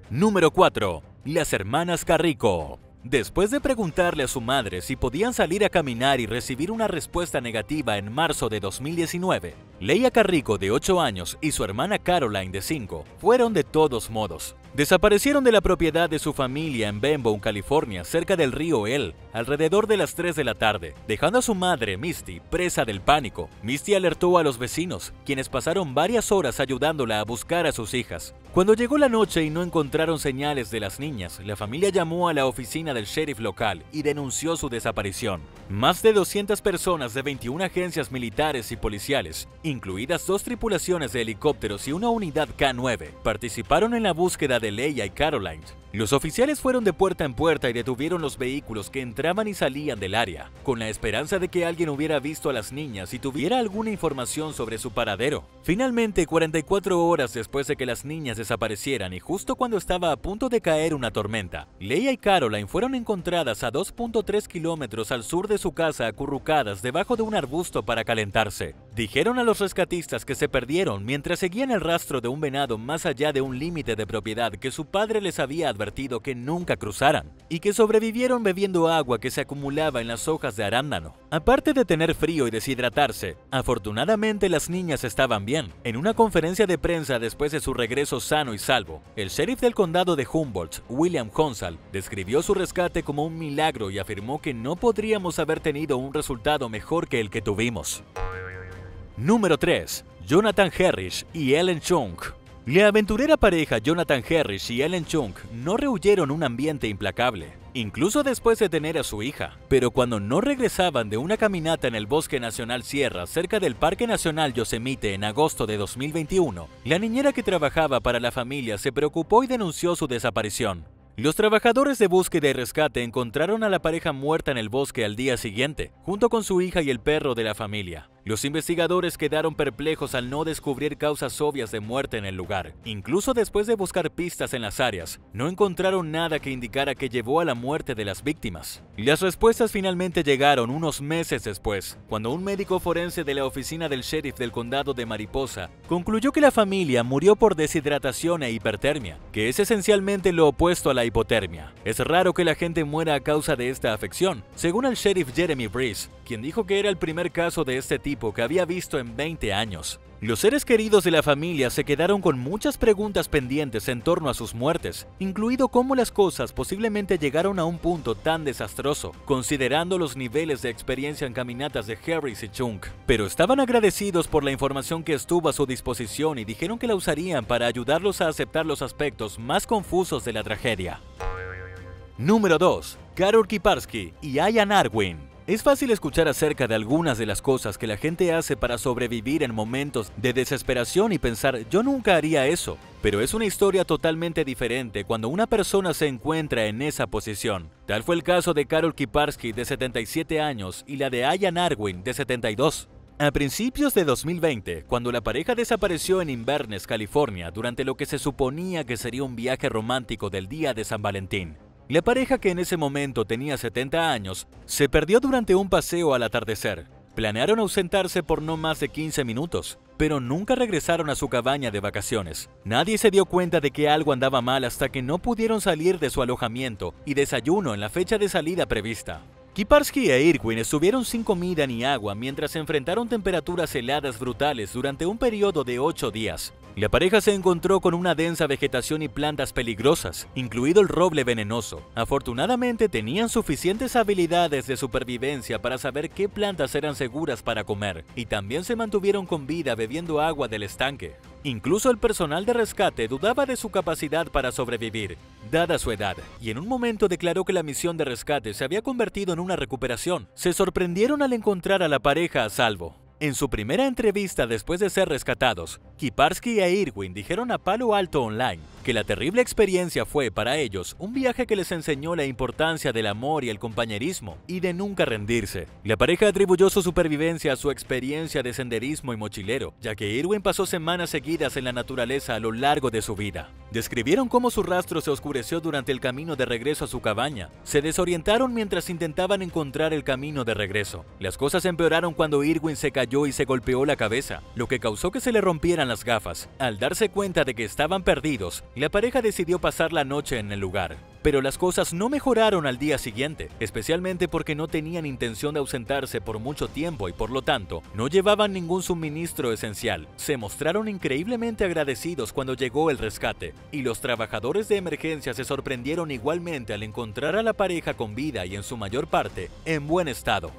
Número 4. Las hermanas Carrico. Después de preguntarle a su madre si podían salir a caminar y recibir una respuesta negativa en marzo de 2019, Leia Carrico, de 8 años, y su hermana Caroline, de 5, fueron de todos modos. Desaparecieron de la propiedad de su familia en Benbow, California, cerca del río El, alrededor de las 3 de la tarde, dejando a su madre, Misty, presa del pánico. Misty alertó a los vecinos, quienes pasaron varias horas ayudándola a buscar a sus hijas. Cuando llegó la noche y no encontraron señales de las niñas, la familia llamó a la oficina del sheriff local y denunció su desaparición. Más de 200 personas de 21 agencias militares y policiales, incluidas 2 tripulaciones de helicópteros y una unidad K-9, participaron en la búsqueda de Leia y Caroline. Los oficiales fueron de puerta en puerta y detuvieron los vehículos que entraban y salían del área, con la esperanza de que alguien hubiera visto a las niñas y tuviera alguna información sobre su paradero. Finalmente, 44 horas después de que las niñas desaparecieran y justo cuando estaba a punto de caer una tormenta, Leia y Caroline fueron encontradas a 2.3 kilómetros al sur de su casa, acurrucadas debajo de un arbusto para calentarse. Dijeron a los rescatistas que se perdieron mientras seguían el rastro de un venado más allá de un límite de propiedad que su padre les había advertido que nunca cruzaran, y que sobrevivieron bebiendo agua que se acumulaba en las hojas de arándano. Aparte de tener frío y deshidratarse, afortunadamente las niñas estaban bien. En una conferencia de prensa después de su regreso sano y salvo, el sheriff del condado de Humboldt, William Honsal, describió su rescate como un milagro y afirmó que no podríamos haber tenido un resultado mejor que el que tuvimos. Número 3. Jonathan Herrish y Ellen Chung. La aventurera pareja Jonathan Harris y Ellen Chung no rehuyeron un ambiente implacable, incluso después de tener a su hija. Pero cuando no regresaban de una caminata en el Bosque Nacional Sierra cerca del Parque Nacional Yosemite en agosto de 2021, la niñera que trabajaba para la familia se preocupó y denunció su desaparición. Los trabajadores de búsqueda y rescate encontraron a la pareja muerta en el bosque al día siguiente, junto con su hija y el perro de la familia. Los investigadores quedaron perplejos al no descubrir causas obvias de muerte en el lugar. Incluso después de buscar pistas en las áreas, no encontraron nada que indicara que llevó a la muerte de las víctimas. Las respuestas finalmente llegaron unos meses después, cuando un médico forense de la oficina del sheriff del condado de Mariposa concluyó que la familia murió por deshidratación e hipertermia, que es esencialmente lo opuesto a la hipotermia. Es raro que la gente muera a causa de esta afección, según el sheriff Jeremy Breeze, quien dijo que era el primer caso de este tipo que había visto en 20 años. Los seres queridos de la familia se quedaron con muchas preguntas pendientes en torno a sus muertes, incluido cómo las cosas posiblemente llegaron a un punto tan desastroso, considerando los niveles de experiencia en caminatas de Harris y Chung. Pero estaban agradecidos por la información que estuvo a su disposición y dijeron que la usarían para ayudarlos a aceptar los aspectos más confusos de la tragedia. Número 2. Carol Kiparsky y Ian Arwin. Es fácil escuchar acerca de algunas de las cosas que la gente hace para sobrevivir en momentos de desesperación y pensar, yo nunca haría eso. Pero es una historia totalmente diferente cuando una persona se encuentra en esa posición. Tal fue el caso de Carol Kiparsky, de 77 años, y la de Ian Arwin, de 72. A principios de 2020, cuando la pareja desapareció en Inverness, California, durante lo que se suponía que sería un viaje romántico del día de San Valentín, la pareja, que en ese momento tenía 70 años, se perdió durante un paseo al atardecer. Planearon ausentarse por no más de 15 minutos, pero nunca regresaron a su cabaña de vacaciones. Nadie se dio cuenta de que algo andaba mal hasta que no pudieron salir de su alojamiento y desayuno en la fecha de salida prevista. Kiparsky e Irwin estuvieron sin comida ni agua mientras enfrentaron temperaturas heladas brutales durante un periodo de 8 días. La pareja se encontró con una densa vegetación y plantas peligrosas, incluido el roble venenoso. Afortunadamente tenían suficientes habilidades de supervivencia para saber qué plantas eran seguras para comer, y también se mantuvieron con vida bebiendo agua del estanque. Incluso el personal de rescate dudaba de su capacidad para sobrevivir, dada su edad, y en un momento declaró que la misión de rescate se había convertido en una recuperación. Se sorprendieron al encontrar a la pareja a salvo. En su primera entrevista después de ser rescatados, Kiparsky e Irwin dijeron a Palo Alto Online que la terrible experiencia fue para ellos un viaje que les enseñó la importancia del amor y el compañerismo y de nunca rendirse. La pareja atribuyó su supervivencia a su experiencia de senderismo y mochilero, ya que Irwin pasó semanas seguidas en la naturaleza a lo largo de su vida. Describieron cómo su rastro se oscureció durante el camino de regreso a su cabaña. Se desorientaron mientras intentaban encontrar el camino de regreso. Las cosas empeoraron cuando Irwin se cayó y se golpeó la cabeza, lo que causó que se le rompieran las gafas. Al darse cuenta de que estaban perdidos, la pareja decidió pasar la noche en el lugar. Pero las cosas no mejoraron al día siguiente, especialmente porque no tenían intención de ausentarse por mucho tiempo y por lo tanto no llevaban ningún suministro esencial. Se mostraron increíblemente agradecidos cuando llegó el rescate, y los trabajadores de emergencia se sorprendieron igualmente al encontrar a la pareja con vida y en su mayor parte en buen estado.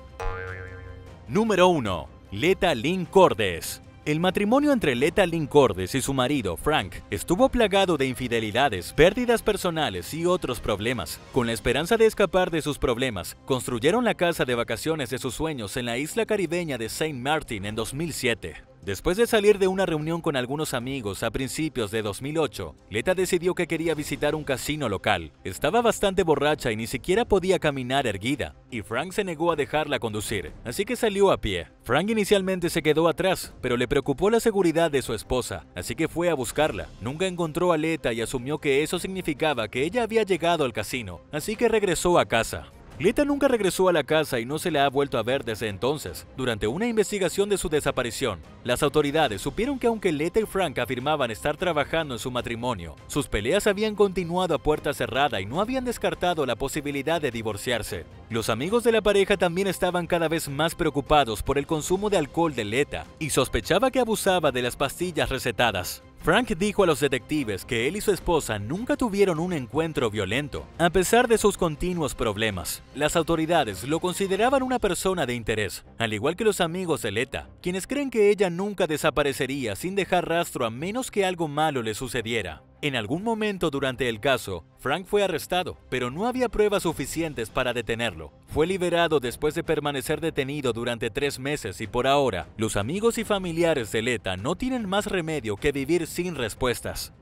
Número 1. Leta Lynn Cordes. El matrimonio entre Leta Lynn Cordes y su marido, Frank, estuvo plagado de infidelidades, pérdidas personales y otros problemas. Con la esperanza de escapar de sus problemas, construyeron la casa de vacaciones de sus sueños en la isla caribeña de Saint Martin en 2007. Después de salir de una reunión con algunos amigos a principios de 2008, Leta decidió que quería visitar un casino local. Estaba bastante borracha y ni siquiera podía caminar erguida, y Frank se negó a dejarla conducir, así que salió a pie. Frank inicialmente se quedó atrás, pero le preocupó la seguridad de su esposa, así que fue a buscarla. Nunca encontró a Leta y asumió que eso significaba que ella había llegado al casino, así que regresó a casa. Leta nunca regresó a la casa y no se la ha vuelto a ver desde entonces. Durante una investigación de su desaparición, las autoridades supieron que aunque Leta y Frank afirmaban estar trabajando en su matrimonio, sus peleas habían continuado a puerta cerrada y no habían descartado la posibilidad de divorciarse. Los amigos de la pareja también estaban cada vez más preocupados por el consumo de alcohol de Leta y sospechaba que abusaba de las pastillas recetadas. Frank dijo a los detectives que él y su esposa nunca tuvieron un encuentro violento, a pesar de sus continuos problemas. Las autoridades lo consideraban una persona de interés, al igual que los amigos de Letta, quienes creen que ella nunca desaparecería sin dejar rastro a menos que algo malo le sucediera. En algún momento durante el caso, Frank fue arrestado, pero no había pruebas suficientes para detenerlo. Fue liberado después de permanecer detenido durante 3 meses y por ahora, los amigos y familiares de Letta no tienen más remedio que vivir sin respuestas.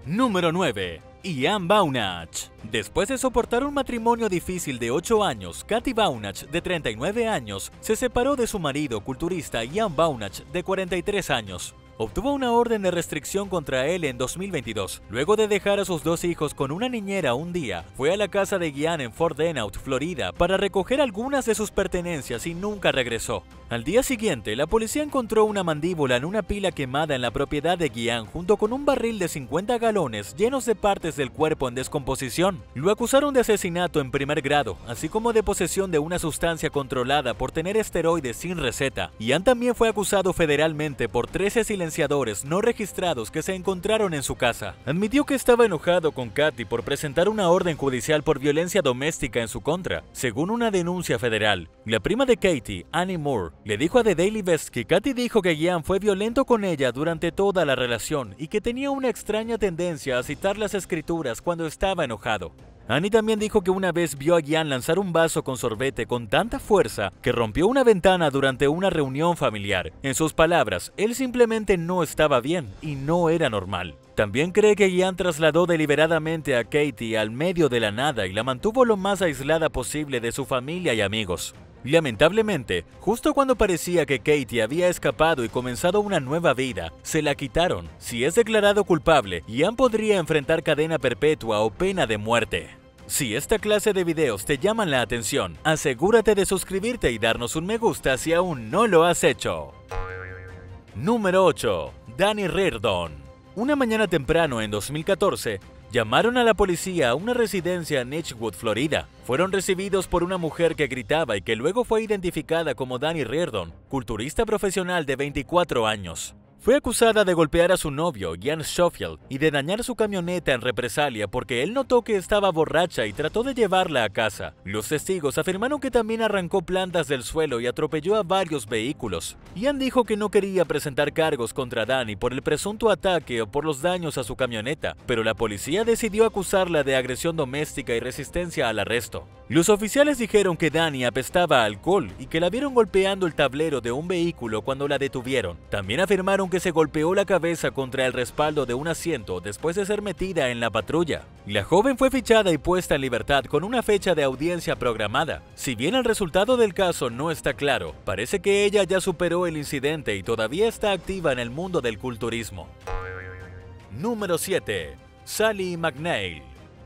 Número 9. Ian Baunach. Después de soportar un matrimonio difícil de 8 años, Kathy Baunach, de 39 años, se separó de su marido culturista Ian Baunach, de 43 años. Obtuvo una orden de restricción contra él en 2022. Luego de dejar a sus 2 hijos con una niñera un día, fue a la casa de Ian en Fort Denault, Florida, para recoger algunas de sus pertenencias y nunca regresó. Al día siguiente, la policía encontró una mandíbula en una pila quemada en la propiedad de Ian junto con un barril de 50 galones llenos de partes del cuerpo en descomposición. Lo acusaron de asesinato en primer grado, así como de posesión de una sustancia controlada por tener esteroides sin receta. Ian también fue acusado federalmente por 13 silenciadores no registrados que se encontraron en su casa. Admitió que estaba enojado con Kathy por presentar una orden judicial por violencia doméstica en su contra, según una denuncia federal. La prima de Katie, Annie Moore, le dijo a The Daily Beast que Kathy dijo que Ian fue violento con ella durante toda la relación y que tenía una extraña tendencia a citar las escrituras cuando estaba enojado. Annie también dijo que una vez vio a Ian lanzar un vaso con sorbete con tanta fuerza que rompió una ventana durante una reunión familiar. En sus palabras, él simplemente no estaba bien y no era normal. También cree que Ian trasladó deliberadamente a Katie al medio de la nada y la mantuvo lo más aislada posible de su familia y amigos. Lamentablemente, justo cuando parecía que Katie había escapado y comenzado una nueva vida, se la quitaron. Si es declarado culpable, Ian podría enfrentar cadena perpetua o pena de muerte. Si esta clase de videos te llaman la atención, asegúrate de suscribirte y darnos un me gusta si aún no lo has hecho. Número 8. Danny Reardon. Una mañana temprano en 2014, llamaron a la policía a una residencia en Edgewood, Florida. Fueron recibidos por una mujer que gritaba y que luego fue identificada como Danny Reardon, culturista profesional de 24 años. Fue acusada de golpear a su novio, Ian Schofield, y de dañar su camioneta en represalia porque él notó que estaba borracha y trató de llevarla a casa. Los testigos afirmaron que también arrancó plantas del suelo y atropelló a varios vehículos. Ian dijo que no quería presentar cargos contra Danny por el presunto ataque o por los daños a su camioneta, pero la policía decidió acusarla de agresión doméstica y resistencia al arresto. Los oficiales dijeron que Danny apestaba a alcohol y que la vieron golpeando el tablero de un vehículo cuando la detuvieron. También afirmaron que se golpeó la cabeza contra el respaldo de un asiento después de ser metida en la patrulla. La joven fue fichada y puesta en libertad con una fecha de audiencia programada. Si bien el resultado del caso no está claro, parece que ella ya superó el incidente y todavía está activa en el mundo del culturismo. Número 7. Sally McNeil.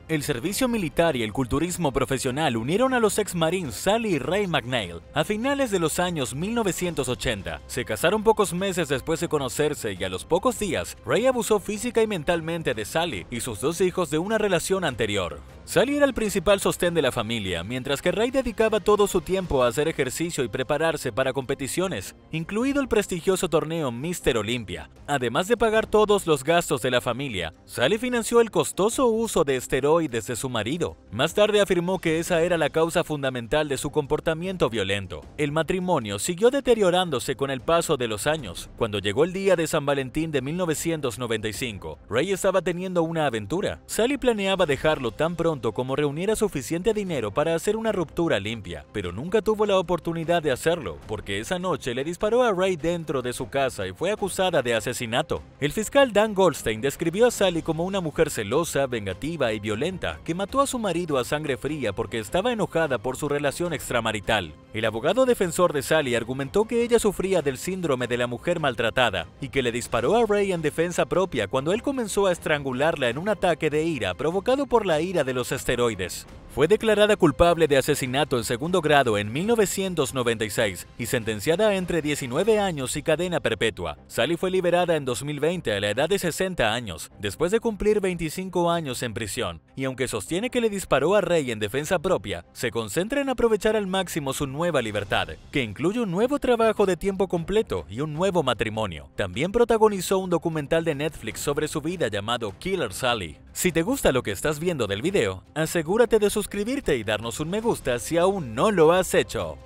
El servicio militar y el culturismo profesional unieron a los ex-marines Sally y Ray McNeil a finales de los años 1980. Se casaron pocos meses después de conocerse y a los pocos días, Ray abusó física y mentalmente de Sally y sus 2 hijos de una relación anterior. Sally era el principal sostén de la familia, mientras que Ray dedicaba todo su tiempo a hacer ejercicio y prepararse para competiciones, incluido el prestigioso torneo Mr. Olympia. Además de pagar todos los gastos de la familia, Sally financió el costoso uso de esteroides de su marido. Más tarde afirmó que esa era la causa fundamental de su comportamiento violento. El matrimonio siguió deteriorándose con el paso de los años. Cuando llegó el día de San Valentín de 1995, Ray estaba teniendo una aventura. Sally planeaba dejarlo tan pronto como reuniera suficiente dinero para hacer una ruptura limpia, pero nunca tuvo la oportunidad de hacerlo, porque esa noche le disparó a Ray dentro de su casa y fue acusada de asesinato. El fiscal Dan Goldstein describió a Sally como una mujer celosa, vengativa y violenta, que mató a su marido a sangre fría porque estaba enojada por su relación extramarital. El abogado defensor de Sally argumentó que ella sufría del síndrome de la mujer maltratada y que le disparó a Ray en defensa propia cuando él comenzó a estrangularla en un ataque de ira provocado por la ira de los esteroides. Fue declarada culpable de asesinato en segundo grado en 1996 y sentenciada a entre 19 años y cadena perpetua. Sally fue liberada en 2020 a la edad de 60 años, después de cumplir 25 años en prisión, y aunque sostiene que le disparó a Ray en defensa propia, se concentra en aprovechar al máximo su nueva libertad, que incluye un nuevo trabajo de tiempo completo y un nuevo matrimonio. También protagonizó un documental de Netflix sobre su vida llamado Killer Sally. Si te gusta lo que estás viendo del video, asegúrate de suscribirte y darnos un me gusta si aún no lo has hecho.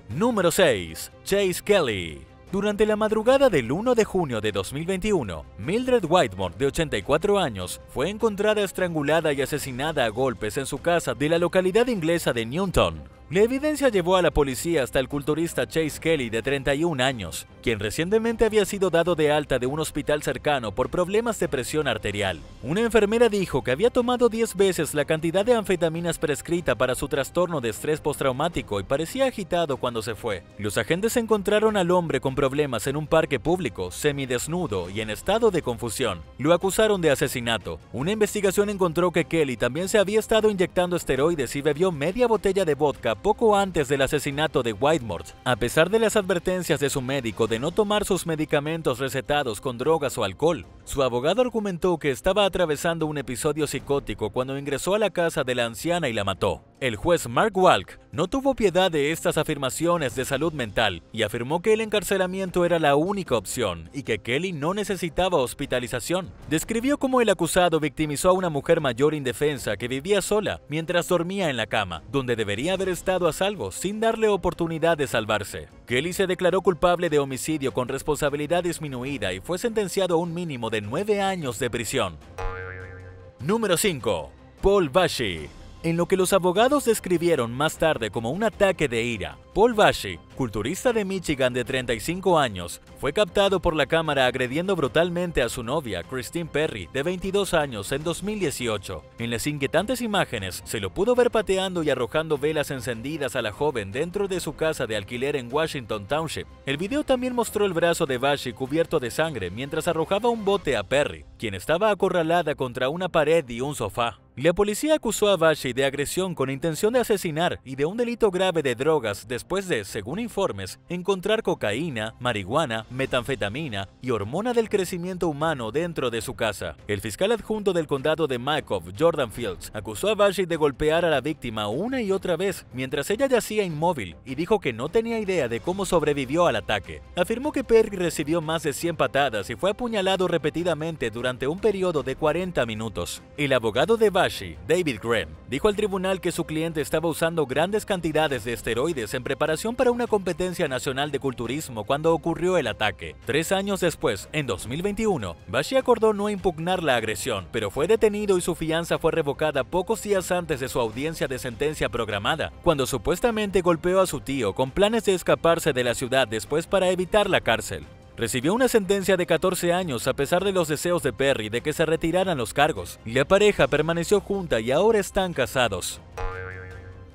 Número 6. Chase Kelly. Durante la madrugada del 1 de junio de 2021, Mildred Whitmore, de 84 años, fue encontrada estrangulada y asesinada a golpes en su casa de la localidad inglesa de Newton. La evidencia llevó a la policía hasta el culturista Chase Kelly, de 31 años, quien recientemente había sido dado de alta de un hospital cercano por problemas de presión arterial. Una enfermera dijo que había tomado 10 veces la cantidad de anfetaminas prescrita para su trastorno de estrés postraumático y parecía agitado cuando se fue. Los agentes encontraron al hombre con problemas en un parque público, semidesnudo y en estado de confusión. Lo acusaron de asesinato. Una investigación encontró que Kelly también se había estado inyectando esteroides y bebió media botella de vodka poco antes del asesinato de Whitmore, a pesar de las advertencias de su médico de no tomar sus medicamentos recetados con drogas o alcohol. Su abogado argumentó que estaba atravesando un episodio psicótico cuando ingresó a la casa de la anciana y la mató. El juez Mark Walk no tuvo piedad de estas afirmaciones de salud mental y afirmó que el encarcelamiento era la única opción y que Kelly no necesitaba hospitalización. Describió cómo el acusado victimizó a una mujer mayor indefensa que vivía sola mientras dormía en la cama, donde debería haber estado a salvo sin darle oportunidad de salvarse. Kelly se declaró culpable de homicidio con responsabilidad disminuida y fue sentenciado a un mínimo de 9 años de prisión. Número 5. Paul Bashy. En lo que los abogados describieron más tarde como un ataque de ira, Paul Bashy, culturista de Michigan de 35 años, fue captado por la cámara agrediendo brutalmente a su novia, Christine Perry, de 22 años, en 2018. En las inquietantes imágenes, se lo pudo ver pateando y arrojando velas encendidas a la joven dentro de su casa de alquiler en Washington Township. El video también mostró el brazo de Bashy cubierto de sangre mientras arrojaba un bote a Perry, quien estaba acorralada contra una pared y un sofá. La policía acusó a Bashy de agresión con intención de asesinar y de un delito grave de drogas después de, según informes, encontrar cocaína, marihuana, metanfetamina y hormona del crecimiento humano dentro de su casa. El fiscal adjunto del condado de Macomb, Jordan Fields, acusó a Bashy de golpear a la víctima una y otra vez mientras ella yacía inmóvil y dijo que no tenía idea de cómo sobrevivió al ataque. Afirmó que Perry recibió más de 100 patadas y fue apuñalado repetidamente durante un periodo de 40 minutos. El abogado de Bashy, David Graham, dijo al tribunal que su cliente estaba usando grandes cantidades de esteroides en preparación para una competencia nacional de culturismo cuando ocurrió el ataque. 3 años después, en 2021, Bashy acordó no impugnar la agresión, pero fue detenido y su fianza fue revocada pocos días antes de su audiencia de sentencia programada, cuando supuestamente golpeó a su tío con planes de escaparse de la ciudad después para evitar la cárcel. Recibió una sentencia de 14 años a pesar de los deseos de Perry de que se retiraran los cargos. La pareja permaneció junta y ahora están casados.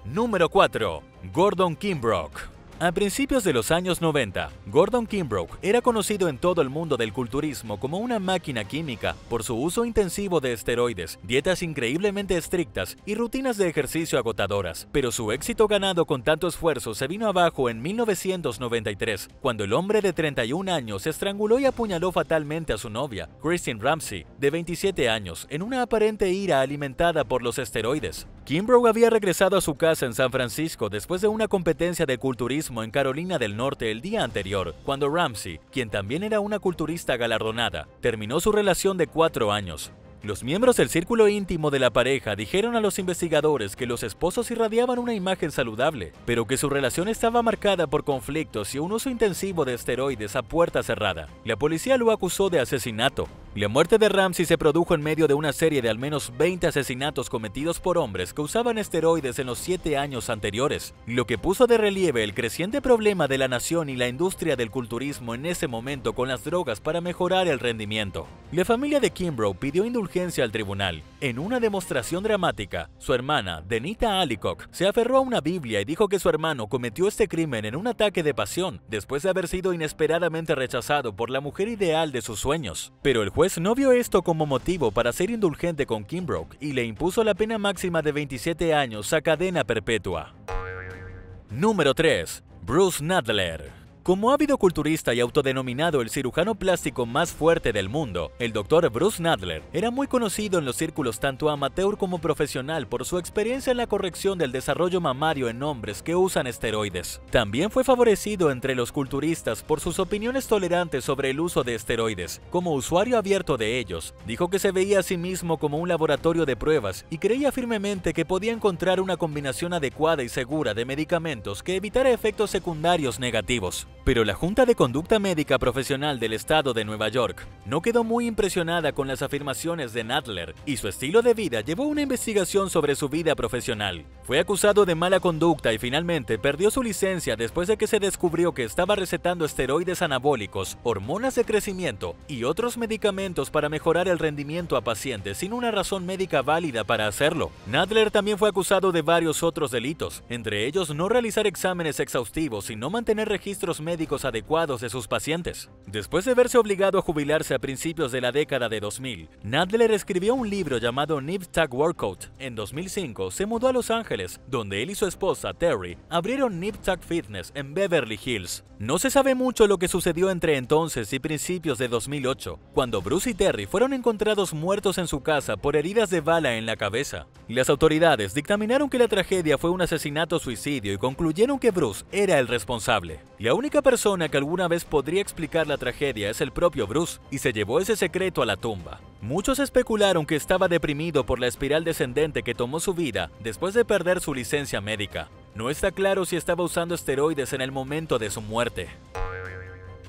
Número 4. Gordon Kimbrough. A principios de los años 90, Gordon Kimbrough era conocido en todo el mundo del culturismo como una máquina química por su uso intensivo de esteroides, dietas increíblemente estrictas y rutinas de ejercicio agotadoras. Pero su éxito ganado con tanto esfuerzo se vino abajo en 1993, cuando el hombre de 31 años estranguló y apuñaló fatalmente a su novia, Christine Ramsey, de 27 años, en una aparente ira alimentada por los esteroides. Kimbrough había regresado a su casa en San Francisco después de una competencia de culturismo en Carolina del Norte el día anterior, cuando Ramsey, quien también era una culturista galardonada, terminó su relación de 4 años. Los miembros del círculo íntimo de la pareja dijeron a los investigadores que los esposos irradiaban una imagen saludable, pero que su relación estaba marcada por conflictos y un uso intensivo de esteroides a puerta cerrada. La policía lo acusó de asesinato. La muerte de Ramsey se produjo en medio de una serie de al menos 20 asesinatos cometidos por hombres que usaban esteroides en los 7 años anteriores, lo que puso de relieve el creciente problema de la nación y la industria del culturismo en ese momento con las drogas para mejorar el rendimiento. La familia de Kimbrough pidió indulgencia al tribunal. En una demostración dramática, su hermana, Denita Alicock, se aferró a una Biblia y dijo que su hermano cometió este crimen en un ataque de pasión, después de haber sido inesperadamente rechazado por la mujer ideal de sus sueños. Pero el juez juez no vio esto como motivo para ser indulgente con Kimbrough y le impuso la pena máxima de 27 años a cadena perpetua. Número 3. Bruce Nadler. Como ávido culturista y autodenominado el cirujano plástico más fuerte del mundo, el Dr. Bruce Nadler era muy conocido en los círculos tanto amateur como profesional por su experiencia en la corrección del desarrollo mamario en hombres que usan esteroides. También fue favorecido entre los culturistas por sus opiniones tolerantes sobre el uso de esteroides. Como usuario abierto de ellos, dijo que se veía a sí mismo como un laboratorio de pruebas y creía firmemente que podía encontrar una combinación adecuada y segura de medicamentos que evitara efectos secundarios negativos. Pero la Junta de Conducta Médica Profesional del Estado de Nueva York no quedó muy impresionada con las afirmaciones de Nadler y su estilo de vida llevó a una investigación sobre su vida profesional. Fue acusado de mala conducta y finalmente perdió su licencia después de que se descubrió que estaba recetando esteroides anabólicos, hormonas de crecimiento y otros medicamentos para mejorar el rendimiento a pacientes sin una razón médica válida para hacerlo. Nadler también fue acusado de varios otros delitos, entre ellos no realizar exámenes exhaustivos y no mantener registros médicos adecuados de sus pacientes. Después de verse obligado a jubilarse a principios de la década de 2000, Nadler escribió un libro llamado Nip Tuck Workout. En 2005 se mudó a Los Ángeles, donde él y su esposa, Terry, abrieron Nip Tuck Fitness en Beverly Hills. No se sabe mucho lo que sucedió entre entonces y principios de 2008, cuando Bruce y Terry fueron encontrados muertos en su casa por heridas de bala en la cabeza. Las autoridades dictaminaron que la tragedia fue un asesinato-suicidio y concluyeron que Bruce era el responsable. La única persona que alguna vez podría explicar la tragedia es el propio Bruce, y se llevó ese secreto a la tumba. Muchos especularon que estaba deprimido por la espiral descendente que tomó su vida después de perder su licencia médica. No está claro si estaba usando esteroides en el momento de su muerte.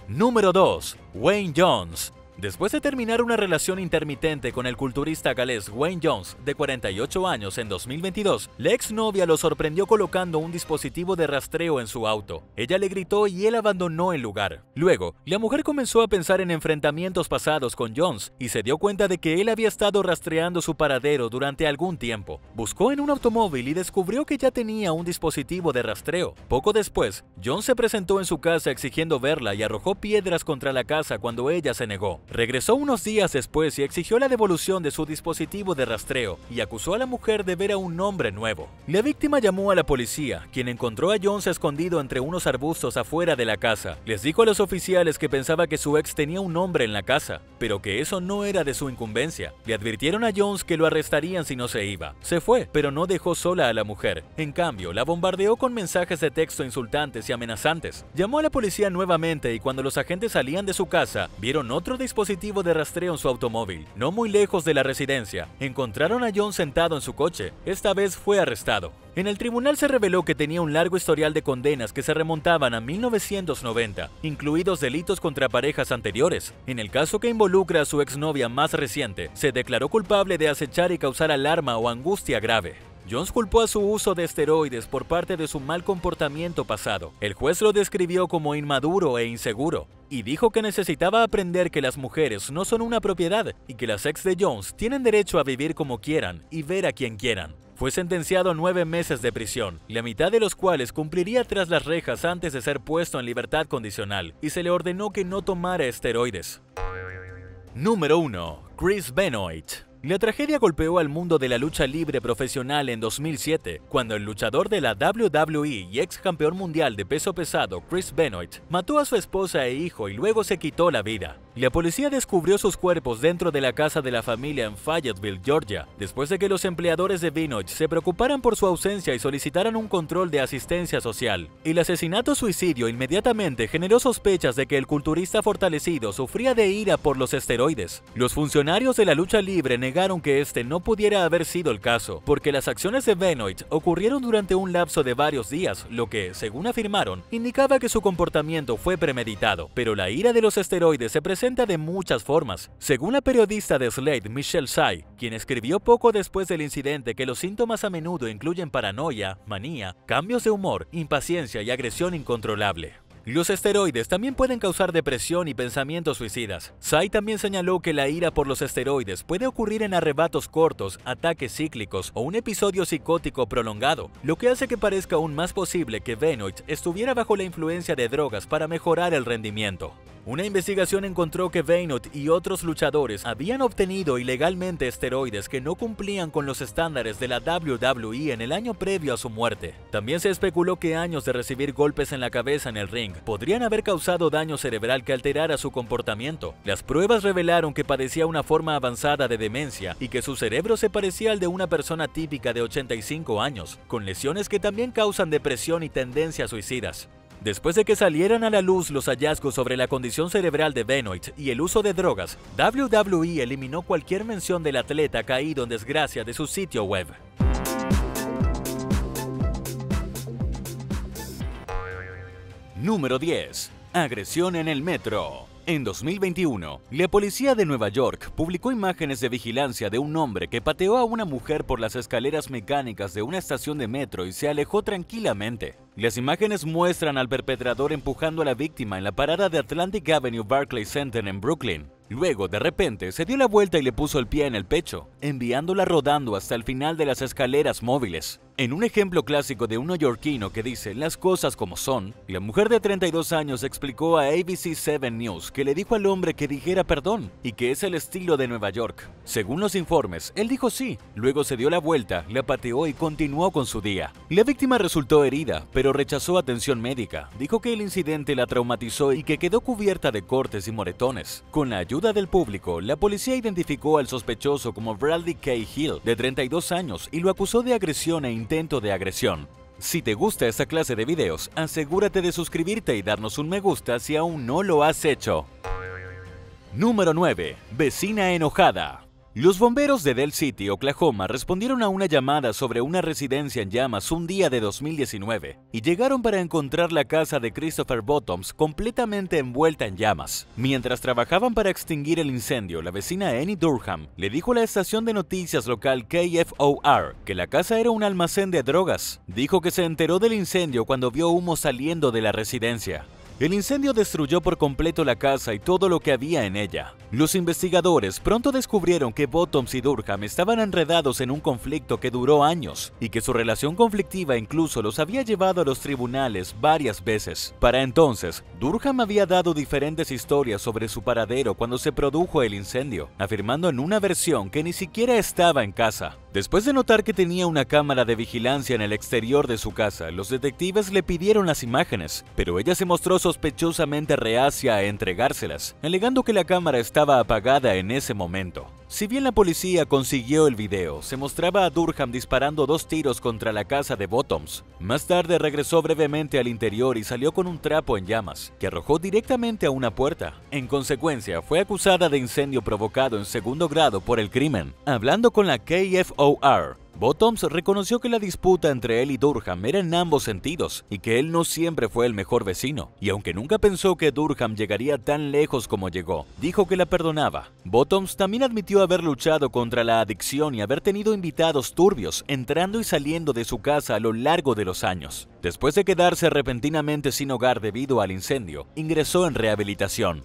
Número 2. Wayne Jones. Después de terminar una relación intermitente con el culturista galés Wayne Jones, de 48 años, en 2022, la exnovia lo sorprendió colocando un dispositivo de rastreo en su auto. Ella le gritó y él abandonó el lugar. Luego, la mujer comenzó a pensar en enfrentamientos pasados con Jones y se dio cuenta de que él había estado rastreando su paradero durante algún tiempo. Buscó en un automóvil y descubrió que ya tenía un dispositivo de rastreo. Poco después, Jones se presentó en su casa exigiendo verla y arrojó piedras contra la casa cuando ella se negó. Regresó unos días después y exigió la devolución de su dispositivo de rastreo y acusó a la mujer de ver a un hombre nuevo. La víctima llamó a la policía, quien encontró a Jones escondido entre unos arbustos afuera de la casa. Les dijo a los oficiales que pensaba que su ex tenía un hombre en la casa, pero que eso no era de su incumbencia. Le advirtieron a Jones que lo arrestarían si no se iba. Se fue, pero no dejó sola a la mujer. En cambio, la bombardeó con mensajes de texto insultantes y amenazantes. Llamó a la policía nuevamente y cuando los agentes salían de su casa, vieron otro dispositivo de rastreo en su automóvil. No muy lejos de la residencia, encontraron a Jones sentado en su coche. Esta vez fue arrestado. En el tribunal se reveló que tenía un largo historial de condenas que se remontaban a 1990, incluidos delitos contra parejas anteriores. En el caso que involucra a su exnovia más reciente, se declaró culpable de acechar y causar alarma o angustia grave. Jones culpó a su uso de esteroides por parte de su mal comportamiento pasado. El juez lo describió como inmaduro e inseguro y dijo que necesitaba aprender que las mujeres no son una propiedad y que las ex de Jones tienen derecho a vivir como quieran y ver a quien quieran. Fue sentenciado a 9 meses de prisión, la mitad de los cuales cumpliría tras las rejas antes de ser puesto en libertad condicional, y se le ordenó que no tomara esteroides. Número 1. Chris Benoit. La tragedia golpeó al mundo de la lucha libre profesional en 2007, cuando el luchador de la WWE y ex campeón mundial de peso pesado Chris Benoit mató a su esposa e hijo y luego se quitó la vida. La policía descubrió sus cuerpos dentro de la casa de la familia en Fayetteville, Georgia, después de que los empleadores de Benoit se preocuparan por su ausencia y solicitaran un control de asistencia social. El asesinato-suicidio inmediatamente generó sospechas de que el culturista fortalecido sufría de ira por los esteroides. Los funcionarios de la lucha libre negaron que este no pudiera haber sido el caso, porque las acciones de Benoit ocurrieron durante un lapso de varios días, lo que, según afirmaron, indicaba que su comportamiento fue premeditado. Pero la ira de los esteroides se presenta de muchas formas. Según la periodista de Slate, Michelle Tsai, quien escribió poco después del incidente que los síntomas a menudo incluyen paranoia, manía, cambios de humor, impaciencia y agresión incontrolable. Los esteroides también pueden causar depresión y pensamientos suicidas. Tsai también señaló que la ira por los esteroides puede ocurrir en arrebatos cortos, ataques cíclicos o un episodio psicótico prolongado, lo que hace que parezca aún más posible que Benoit estuviera bajo la influencia de drogas para mejorar el rendimiento. Una investigación encontró que Benoit y otros luchadores habían obtenido ilegalmente esteroides que no cumplían con los estándares de la WWE en el año previo a su muerte. También se especuló que años de recibir golpes en la cabeza en el ring podrían haber causado daño cerebral que alterara su comportamiento. Las pruebas revelaron que padecía una forma avanzada de demencia y que su cerebro se parecía al de una persona típica de 85 años, con lesiones que también causan depresión y tendencias suicidas. Después de que salieran a la luz los hallazgos sobre la condición cerebral de Benoit y el uso de drogas, WWE eliminó cualquier mención del atleta caído en desgracia de su sitio web. Número 10. Agresión en el metro. En 2021, la policía de Nueva York publicó imágenes de vigilancia de un hombre que pateó a una mujer por las escaleras mecánicas de una estación de metro y se alejó tranquilamente. Las imágenes muestran al perpetrador empujando a la víctima en la parada de Atlantic Avenue Barclays Center en Brooklyn. Luego, de repente, se dio la vuelta y le puso el pie en el pecho, enviándola rodando hasta el final de las escaleras móviles. En un ejemplo clásico de un neoyorquino que dice las cosas como son, la mujer de 32 años explicó a ABC 7 News que le dijo al hombre que dijera perdón y que es el estilo de Nueva York. Según los informes, él dijo sí, luego se dio la vuelta, la pateó y continuó con su día. La víctima resultó herida, pero rechazó atención médica. Dijo que el incidente la traumatizó y que quedó cubierta de cortes y moretones. Con la ayuda del público, la policía identificó al sospechoso como Bradley K. Hill, de 32 años, y lo acusó de agresión e intento de agresión. Si te gusta esta clase de videos, asegúrate de suscribirte y darnos un me gusta si aún no lo has hecho. Número 9. Vecina enojada. Los bomberos de Del City, Oklahoma, respondieron a una llamada sobre una residencia en llamas un día de 2019 y llegaron para encontrar la casa de Christopher Bottoms completamente envuelta en llamas. Mientras trabajaban para extinguir el incendio, la vecina Annie Durham le dijo a la estación de noticias local KFOR que la casa era un almacén de drogas. Dijo que se enteró del incendio cuando vio humo saliendo de la residencia. El incendio destruyó por completo la casa y todo lo que había en ella. Los investigadores pronto descubrieron que Bottoms y Durham estaban enredados en un conflicto que duró años y que su relación conflictiva incluso los había llevado a los tribunales varias veces. Para entonces, Durham había dado diferentes historias sobre su paradero cuando se produjo el incendio, afirmando en una versión que ni siquiera estaba en casa. Después de notar que tenía una cámara de vigilancia en el exterior de su casa, los detectives le pidieron las imágenes, pero ella se mostró sospechosamente reacia a entregárselas, alegando que la cámara estaba apagada en ese momento. Si bien la policía consiguió el video, se mostraba a Durham disparando 2 tiros contra la casa de Bottoms. Más tarde regresó brevemente al interior y salió con un trapo en llamas, que arrojó directamente a una puerta. En consecuencia, fue acusada de incendio provocado en segundo grado por el crimen. Hablando con la KFOR, Bottoms reconoció que la disputa entre él y Durham era en ambos sentidos y que él no siempre fue el mejor vecino. Y aunque nunca pensó que Durham llegaría tan lejos como llegó, dijo que la perdonaba. Bottoms también admitió haber luchado contra la adicción y haber tenido invitados turbios entrando y saliendo de su casa a lo largo de los años. Después de quedarse repentinamente sin hogar debido al incendio, ingresó en rehabilitación.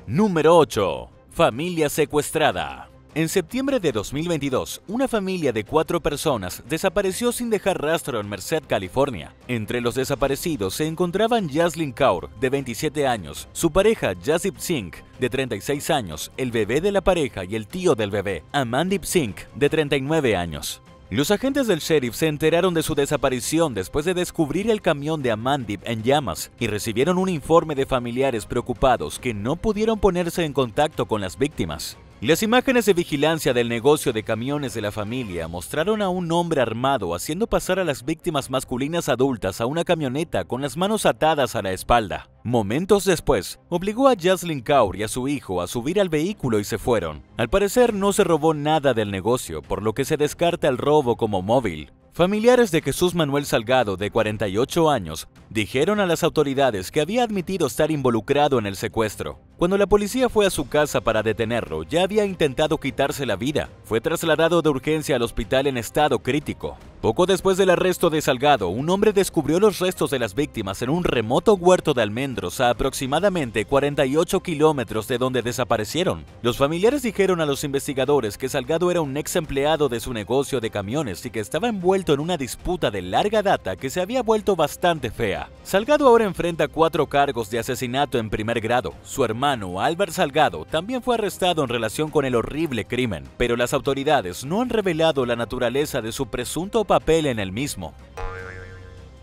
Número 8. Familia secuestrada. En septiembre de 2022, una familia de 4 personas desapareció sin dejar rastro en Merced, California. Entre los desaparecidos se encontraban Jaslyn Kaur, de 27 años, su pareja Jasdeep Singh, de 36 años, el bebé de la pareja y el tío del bebé, Amandeep Singh, de 39 años. Los agentes del sheriff se enteraron de su desaparición después de descubrir el camión de Amandeep en llamas y recibieron un informe de familiares preocupados que no pudieron ponerse en contacto con las víctimas. Las imágenes de vigilancia del negocio de camiones de la familia mostraron a un hombre armado haciendo pasar a las víctimas masculinas adultas a una camioneta con las manos atadas a la espalda. Momentos después, obligó a Jaslyn Kaur y a su hijo a subir al vehículo y se fueron. Al parecer no se robó nada del negocio, por lo que se descarta el robo como móvil. Familiares de Jesús Manuel Salgado, de 48 años, dijeron a las autoridades que había admitido estar involucrado en el secuestro. Cuando la policía fue a su casa para detenerlo, ya había intentado quitarse la vida. Fue trasladado de urgencia al hospital en estado crítico. Poco después del arresto de Salgado, un hombre descubrió los restos de las víctimas en un remoto huerto de almendros a aproximadamente 48 kilómetros de donde desaparecieron. Los familiares dijeron a los investigadores que Salgado era un ex empleado de su negocio de camiones y que estaba envuelto en una disputa de larga data que se había vuelto bastante fea. Salgado ahora enfrenta 4 cargos de asesinato en primer grado. Su hermano, Albert Salgado, también fue arrestado en relación con el horrible crimen, pero las autoridades no han revelado la naturaleza de su presunto papel en el mismo.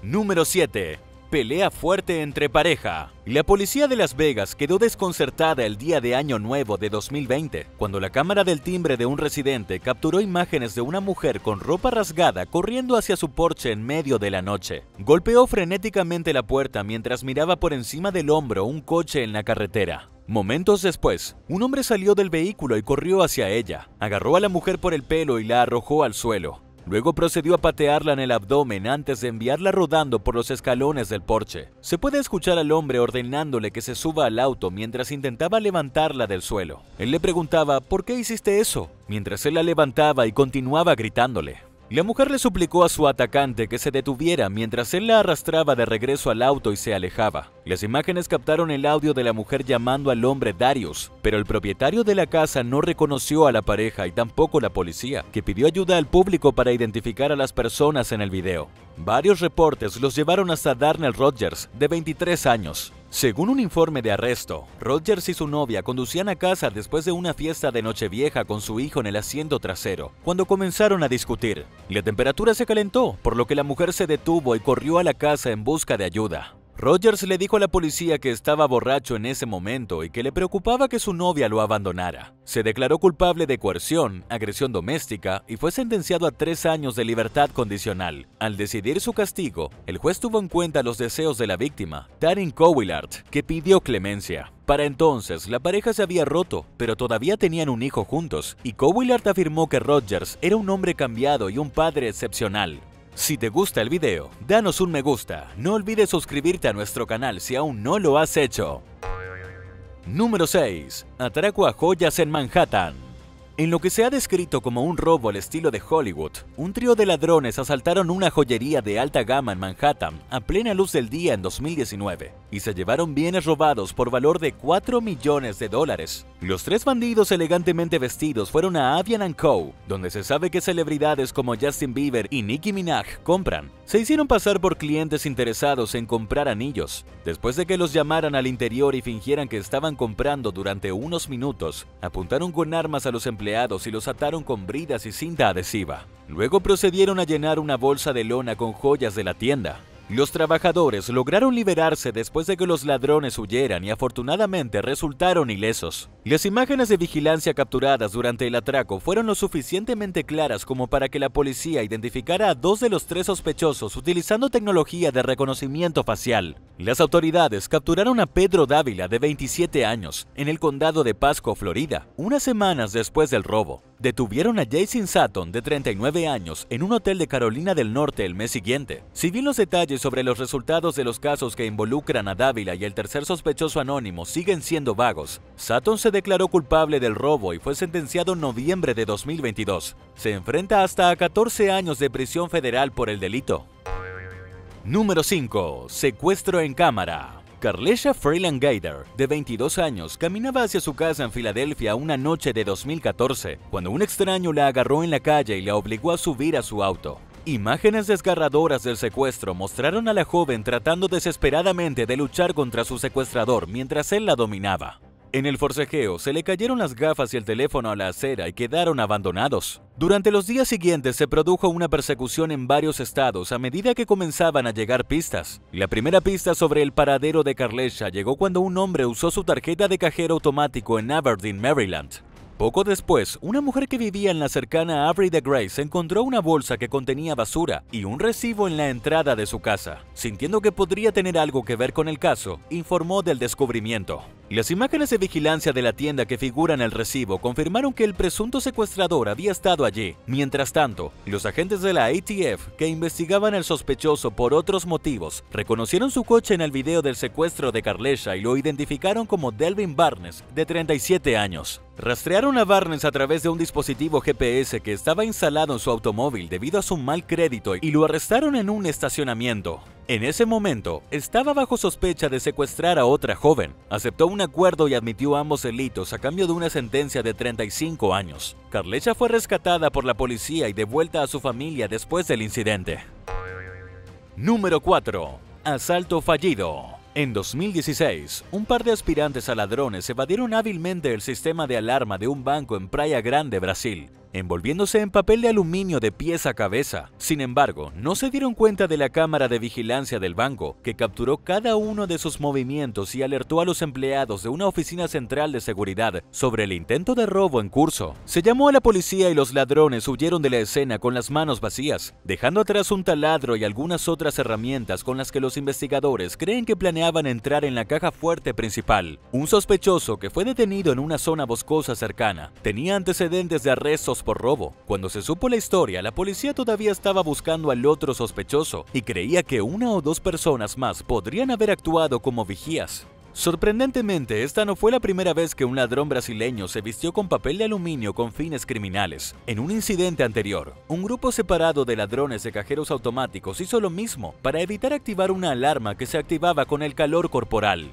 Número 7. Pelea fuerte entre pareja. La policía de Las Vegas quedó desconcertada el día de Año Nuevo de 2020, cuando la cámara del timbre de un residente capturó imágenes de una mujer con ropa rasgada corriendo hacia su porche en medio de la noche. Golpeó frenéticamente la puerta mientras miraba por encima del hombro un coche en la carretera. Momentos después, un hombre salió del vehículo y corrió hacia ella. Agarró a la mujer por el pelo y la arrojó al suelo. Luego procedió a patearla en el abdomen antes de enviarla rodando por los escalones del porche. Se puede escuchar al hombre ordenándole que se suba al auto mientras intentaba levantarla del suelo. Él le preguntaba ¿por qué hiciste eso?, mientras él la levantaba y continuaba gritándole. La mujer le suplicó a su atacante que se detuviera mientras él la arrastraba de regreso al auto y se alejaba. Las imágenes captaron el audio de la mujer llamando al hombre Darius, pero el propietario de la casa no reconoció a la pareja y tampoco la policía, que pidió ayuda al público para identificar a las personas en el video. Varios reportes los llevaron hasta Darnell Rogers, de 23 años. Según un informe de arresto, Rogers y su novia conducían a casa después de una fiesta de Nochevieja con su hijo en el asiento trasero, cuando comenzaron a discutir. La temperatura se calentó, por lo que la mujer se detuvo y corrió a la casa en busca de ayuda. Rogers le dijo a la policía que estaba borracho en ese momento y que le preocupaba que su novia lo abandonara. Se declaró culpable de coerción, agresión doméstica y fue sentenciado a 3 años de libertad condicional. Al decidir su castigo, el juez tuvo en cuenta los deseos de la víctima, Taryn Cowillard, que pidió clemencia. Para entonces, la pareja se había roto, pero todavía tenían un hijo juntos, y Cowillard afirmó que Rogers era un hombre cambiado y un padre excepcional. Si te gusta el video, danos un me gusta. No olvides suscribirte a nuestro canal si aún no lo has hecho. Número 6. Atraco a joyas en Manhattan. En lo que se ha descrito como un robo al estilo de Hollywood, un trío de ladrones asaltaron una joyería de alta gama en Manhattan a plena luz del día en 2019 y se llevaron bienes robados por valor de $4 millones. Los 3 bandidos elegantemente vestidos fueron a Avian & Co., donde se sabe que celebridades como Justin Bieber y Nicki Minaj compran. Se hicieron pasar por clientes interesados en comprar anillos. Después de que los llamaran al interior y fingieran que estaban comprando durante unos minutos, apuntaron con armas a los empleados y los ataron con bridas y cinta adhesiva. Luego procedieron a llenar una bolsa de lona con joyas de la tienda. Los trabajadores lograron liberarse después de que los ladrones huyeran y afortunadamente resultaron ilesos. Las imágenes de vigilancia capturadas durante el atraco fueron lo suficientemente claras como para que la policía identificara a 2 de los 3 sospechosos utilizando tecnología de reconocimiento facial. Las autoridades capturaron a Pedro Dávila, de 27 años, en el condado de Pasco, Florida, unas semanas después del robo. Detuvieron a Jason Sutton, de 39 años, en un hotel de Carolina del Norte el mes siguiente. Si bien los detalles sobre los resultados de los casos que involucran a Dávila y el tercer sospechoso anónimo siguen siendo vagos, Sutton se declaró culpable del robo y fue sentenciado en noviembre de 2022. Se enfrenta hasta a 14 años de prisión federal por el delito. Número 5. Secuestro en cámara. Carlesha Freeland Gaither, de 22 años, caminaba hacia su casa en Filadelfia una noche de 2014, cuando un extraño la agarró en la calle y la obligó a subir a su auto. Imágenes desgarradoras del secuestro mostraron a la joven tratando desesperadamente de luchar contra su secuestrador mientras él la dominaba. En el forcejeo, se le cayeron las gafas y el teléfono a la acera y quedaron abandonados. Durante los días siguientes se produjo una persecución en varios estados a medida que comenzaban a llegar pistas. La primera pista sobre el paradero de Carlesha llegó cuando un hombre usó su tarjeta de cajero automático en Aberdeen, Maryland. Poco después, una mujer que vivía en la cercana Avery de Grace encontró una bolsa que contenía basura y un recibo en la entrada de su casa. Sintiendo que podría tener algo que ver con el caso, informó del descubrimiento. Las imágenes de vigilancia de la tienda que figuran en el recibo confirmaron que el presunto secuestrador había estado allí. Mientras tanto, los agentes de la ATF, que investigaban al sospechoso por otros motivos, reconocieron su coche en el video del secuestro de Karlesha y lo identificaron como Delvin Barnes, de 37 años. Rastrearon a Barnes a través de un dispositivo GPS que estaba instalado en su automóvil debido a su mal crédito y lo arrestaron en un estacionamiento. En ese momento, estaba bajo sospecha de secuestrar a otra joven. Aceptó un acuerdo y admitió ambos delitos a cambio de una sentencia de 35 años. Karlesha fue rescatada por la policía y devuelta a su familia después del incidente. Número 4. Asalto fallido. En 2016, un par de aspirantes a ladrones evadieron hábilmente el sistema de alarma de un banco en Praia Grande, Brasil, envolviéndose en papel de aluminio de pies a cabeza. Sin embargo, no se dieron cuenta de la cámara de vigilancia del banco, que capturó cada uno de sus movimientos y alertó a los empleados de una oficina central de seguridad sobre el intento de robo en curso. Se llamó a la policía y los ladrones huyeron de la escena con las manos vacías, dejando atrás un taladro y algunas otras herramientas con las que los investigadores creen que planeaban entrar en la caja fuerte principal. Un sospechoso que fue detenido en una zona boscosa cercana tenía antecedentes de arrestos por robo. Cuando se supo la historia, la policía todavía estaba buscando al otro sospechoso y creía que una o dos personas más podrían haber actuado como vigías. Sorprendentemente, esta no fue la primera vez que un ladrón brasileño se vistió con papel de aluminio con fines criminales. En un incidente anterior, un grupo separado de ladrones de cajeros automáticos hizo lo mismo para evitar activar una alarma que se activaba con el calor corporal.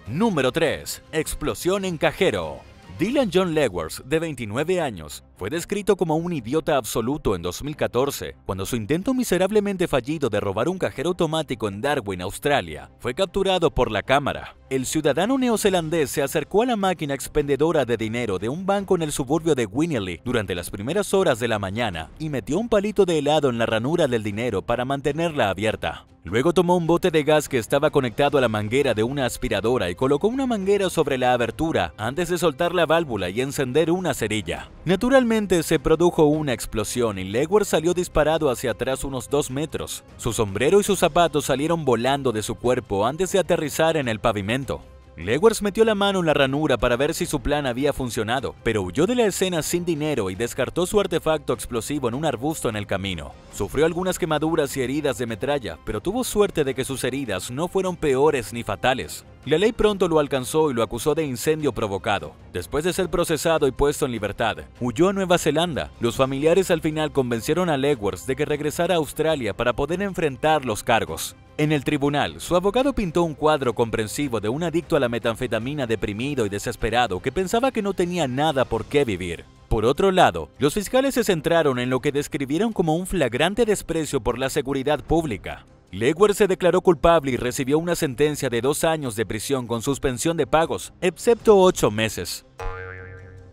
Número 3. Explosión en cajero. Dylan John Lewers, de 29 años, fue descrito como un idiota absoluto en 2014, cuando su intento miserablemente fallido de robar un cajero automático en Darwin, Australia, fue capturado por la cámara. El ciudadano neozelandés se acercó a la máquina expendedora de dinero de un banco en el suburbio de Winnerley durante las primeras horas de la mañana y metió un palito de helado en la ranura del dinero para mantenerla abierta. Luego tomó un bote de gas que estaba conectado a la manguera de una aspiradora y colocó una manguera sobre la abertura antes de soltar la válvula y encender una cerilla. Naturalmente se produjo una explosión y Lewers salió disparado hacia atrás unos 2 metros. Su sombrero y sus zapatos salieron volando de su cuerpo antes de aterrizar en el pavimento. Lewers metió la mano en la ranura para ver si su plan había funcionado, pero huyó de la escena sin dinero y descartó su artefacto explosivo en un arbusto en el camino. Sufrió algunas quemaduras y heridas de metralla, pero tuvo suerte de que sus heridas no fueron peores ni fatales. La ley pronto lo alcanzó y lo acusó de incendio provocado. Después de ser procesado y puesto en libertad, huyó a Nueva Zelanda. Los familiares al final convencieron a Lewers de que regresara a Australia para poder enfrentar los cargos. En el tribunal, su abogado pintó un cuadro comprensivo de un adicto a la metanfetamina deprimido y desesperado que pensaba que no tenía nada por qué vivir. Por otro lado, los fiscales se centraron en lo que describieron como un flagrante desprecio por la seguridad pública. Lewers se declaró culpable y recibió una sentencia de 2 años de prisión con suspensión de pagos, excepto 8 meses.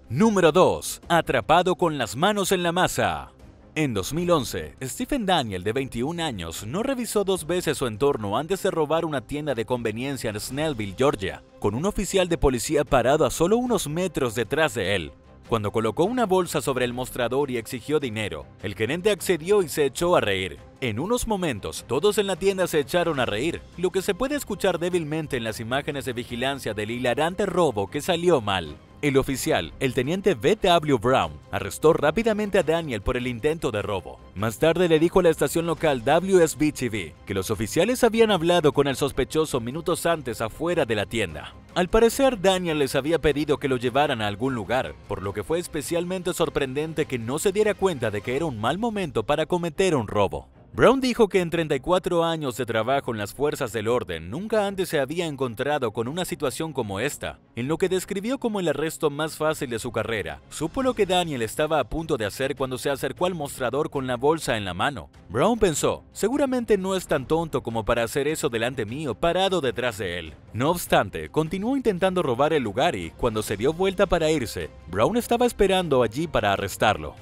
Número 2. Atrapado con las manos en la masa. En 2011, Stephen Daniel, de 21 años, no revisó 2 veces su entorno antes de robar una tienda de conveniencia en Snellville, Georgia, con un oficial de policía parado a solo unos metros detrás de él. Cuando colocó una bolsa sobre el mostrador y exigió dinero, el gerente accedió y se echó a reír. En unos momentos, todos en la tienda se echaron a reír, lo que se puede escuchar débilmente en las imágenes de vigilancia del hilarante robo que salió mal. El oficial, el teniente V.W. Brown, arrestó rápidamente a Daniel por el intento de robo. Más tarde le dijo a la estación local WSB-TV que los oficiales habían hablado con el sospechoso minutos antes afuera de la tienda. Al parecer, Daniel les había pedido que lo llevaran a algún lugar, por lo que fue especialmente sorprendente que no se diera cuenta de que era un mal momento para cometer un robo. Brown dijo que en 34 años de trabajo en las fuerzas del orden nunca antes se había encontrado con una situación como esta, en lo que describió como el arresto más fácil de su carrera. Supo lo que Daniel estaba a punto de hacer cuando se acercó al mostrador con la bolsa en la mano. Brown pensó, seguramente no es tan tonto como para hacer eso delante mío parado detrás de él. No obstante, continuó intentando robar el lugar y, cuando se dio vuelta para irse, Brown estaba esperando allí para arrestarlo.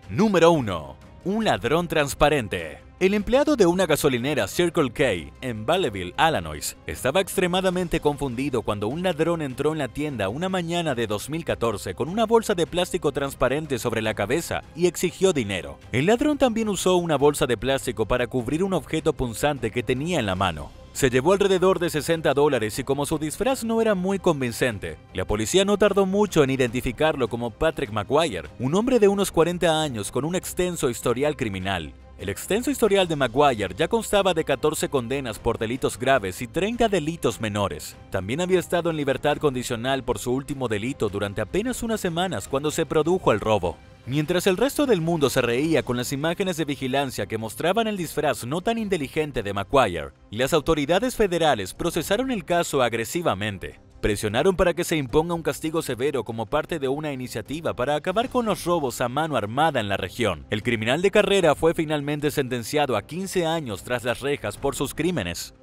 Número 1. Un ladrón transparente. El empleado de una gasolinera Circle K en Belleville, Illinois, estaba extremadamente confundido cuando un ladrón entró en la tienda una mañana de 2014 con una bolsa de plástico transparente sobre la cabeza y exigió dinero. El ladrón también usó una bolsa de plástico para cubrir un objeto punzante que tenía en la mano. Se llevó alrededor de $60 y como su disfraz no era muy convincente, la policía no tardó mucho en identificarlo como Patrick Maguire, un hombre de unos 40 años con un extenso historial criminal. El extenso historial de Maguire ya constaba de 14 condenas por delitos graves y 30 delitos menores. También había estado en libertad condicional por su último delito durante apenas unas semanas cuando se produjo el robo. Mientras el resto del mundo se reía con las imágenes de vigilancia que mostraban el disfraz no tan inteligente de Maguire, las autoridades federales procesaron el caso agresivamente. Presionaron para que se imponga un castigo severo como parte de una iniciativa para acabar con los robos a mano armada en la región. El criminal de carrera fue finalmente sentenciado a 15 años tras las rejas por sus crímenes.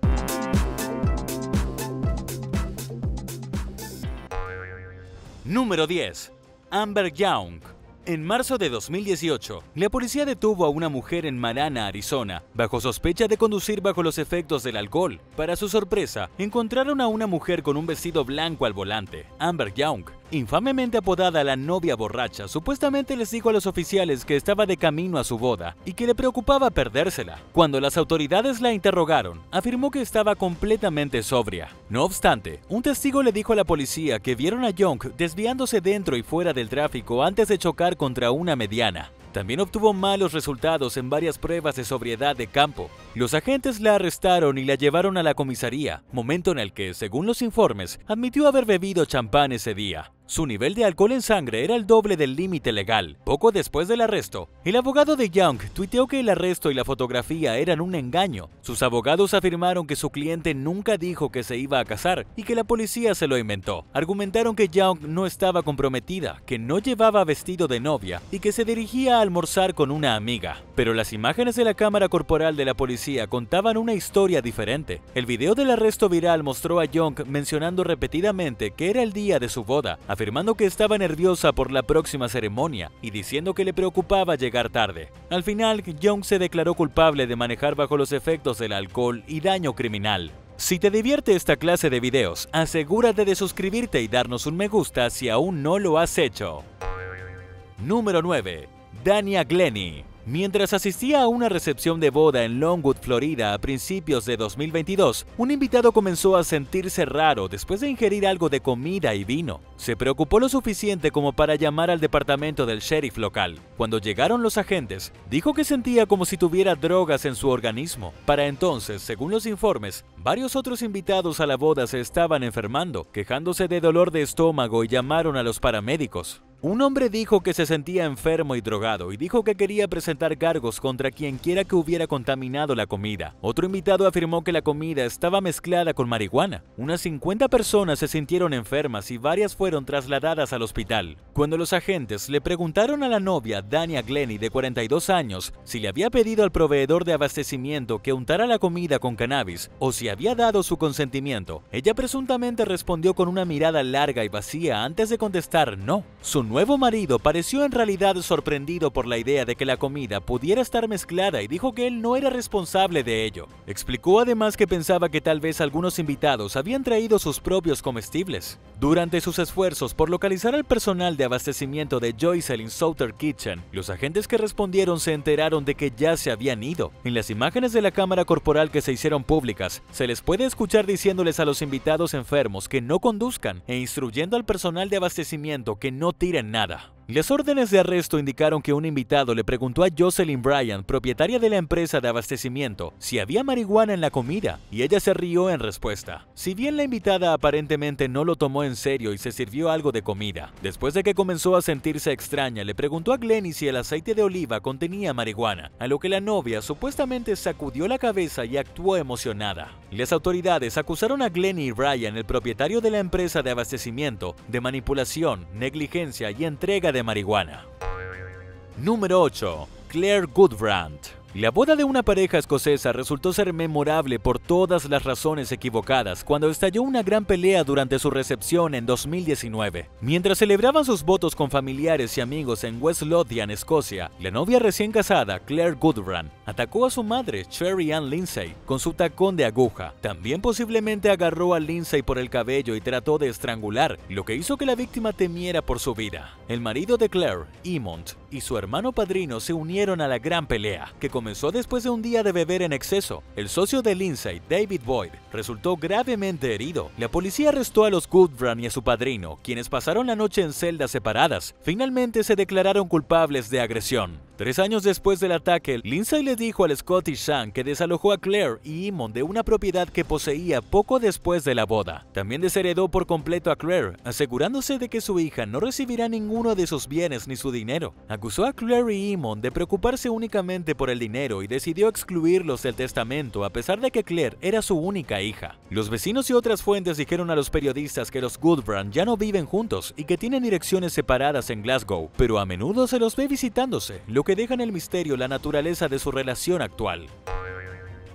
Número 10. Amber Young. En marzo de 2018, la policía detuvo a una mujer en Marana, Arizona, bajo sospecha de conducir bajo los efectos del alcohol. Para su sorpresa, encontraron a una mujer con un vestido blanco al volante. Amber Young, infamemente apodada la novia borracha, supuestamente les dijo a los oficiales que estaba de camino a su boda y que le preocupaba perdérsela. Cuando las autoridades la interrogaron, afirmó que estaba completamente sobria. No obstante, un testigo le dijo a la policía que vieron a Young desviándose dentro y fuera del tráfico antes de chocar contra una mediana. También obtuvo malos resultados en varias pruebas de sobriedad de campo. Los agentes la arrestaron y la llevaron a la comisaría, momento en el que, según los informes, admitió haber bebido champán ese día. Su nivel de alcohol en sangre era el doble del límite legal. Poco después del arresto, el abogado de Young tuiteó que el arresto y la fotografía eran un engaño. Sus abogados afirmaron que su cliente nunca dijo que se iba a casar y que la policía se lo inventó. Argumentaron que Young no estaba comprometida, que no llevaba vestido de novia y que se dirigía a almorzar con una amiga. Pero las imágenes de la cámara corporal de la policía contaban una historia diferente. El video del arresto viral mostró a Young mencionando repetidamente que era el día de su boda, afirmando que estaba nerviosa por la próxima ceremonia y diciendo que le preocupaba llegar tarde. Al final, Young se declaró culpable de manejar bajo los efectos del alcohol y daño criminal. Si te divierte esta clase de videos, asegúrate de suscribirte y darnos un me gusta si aún no lo has hecho. Número 9. Dania Glennie. Mientras asistía a una recepción de boda en Longwood, Florida, a principios de 2022, un invitado comenzó a sentirse raro después de ingerir algo de comida y vino. Se preocupó lo suficiente como para llamar al departamento del sheriff local. Cuando llegaron los agentes, dijo que sentía como si tuviera drogas en su organismo. Para entonces, según los informes, varios otros invitados a la boda se estaban enfermando, quejándose de dolor de estómago y llamaron a los paramédicos. Un hombre dijo que se sentía enfermo y drogado y dijo que quería presentar cargos contra quien quiera que hubiera contaminado la comida. Otro invitado afirmó que la comida estaba mezclada con marihuana. Unas 50 personas se sintieron enfermas y varias fueron trasladadas al hospital. Cuando los agentes le preguntaron a la novia, Dania Glennie, de 42 años, si le había pedido al proveedor de abastecimiento que untara la comida con cannabis o si había dado su consentimiento, ella presuntamente respondió con una mirada larga y vacía antes de contestar no. Su nuevo marido pareció en realidad sorprendido por la idea de que la comida pudiera estar mezclada y dijo que él no era responsable de ello. Explicó además que pensaba que tal vez algunos invitados habían traído sus propios comestibles. Durante sus esfuerzos por localizar al personal de abastecimiento de Joycelyn Southern Kitchen, los agentes que respondieron se enteraron de que ya se habían ido. En las imágenes de la cámara corporal que se hicieron públicas, se les puede escuchar diciéndoles a los invitados enfermos que no conduzcan e instruyendo al personal de abastecimiento que no tiren nada. Las órdenes de arresto indicaron que un invitado le preguntó a Jocelyn Bryan, propietaria de la empresa de abastecimiento, si había marihuana en la comida, y ella se rió en respuesta. Si bien la invitada aparentemente no lo tomó en serio y se sirvió algo de comida, después de que comenzó a sentirse extraña, le preguntó a Glennie si el aceite de oliva contenía marihuana, a lo que la novia supuestamente sacudió la cabeza y actuó emocionada. Las autoridades acusaron a Glennie y Bryan, el propietario de la empresa de abastecimiento, de manipulación, negligencia y entrega de marihuana. Número 8. Claire Goodbrandt. La boda de una pareja escocesa resultó ser memorable por todas las razones equivocadas cuando estalló una gran pelea durante su recepción en 2019. Mientras celebraban sus votos con familiares y amigos en West Lothian, Escocia, la novia recién casada, Claire Goodbrandt, atacó a su madre, Sherry Ann Lindsay, con su tacón de aguja. También posiblemente agarró a Lindsay por el cabello y trató de estrangular, lo que hizo que la víctima temiera por su vida. El marido de Claire, Eamon, y su hermano padrino se unieron a la gran pelea, que comenzó después de un día de beber en exceso. El socio de Lindsay, David Boyd, resultó gravemente herido. La policía arrestó a los Goodbrand y a su padrino, quienes pasaron la noche en celdas separadas. Finalmente se declararon culpables de agresión. 3 años después del ataque, Lindsay le dijo al Scottish Sun que desalojó a Claire y Eamon de una propiedad que poseía poco después de la boda. También desheredó por completo a Claire, asegurándose de que su hija no recibirá ninguno de sus bienes ni su dinero. Acusó a Claire y Eamon de preocuparse únicamente por el dinero y decidió excluirlos del testamento a pesar de que Claire era su única hija. Los vecinos y otras fuentes dijeron a los periodistas que los Goodbrand ya no viven juntos y que tienen direcciones separadas en Glasgow, pero a menudo se los ve visitándose, lo que deja en el misterio la naturaleza de su relación actual.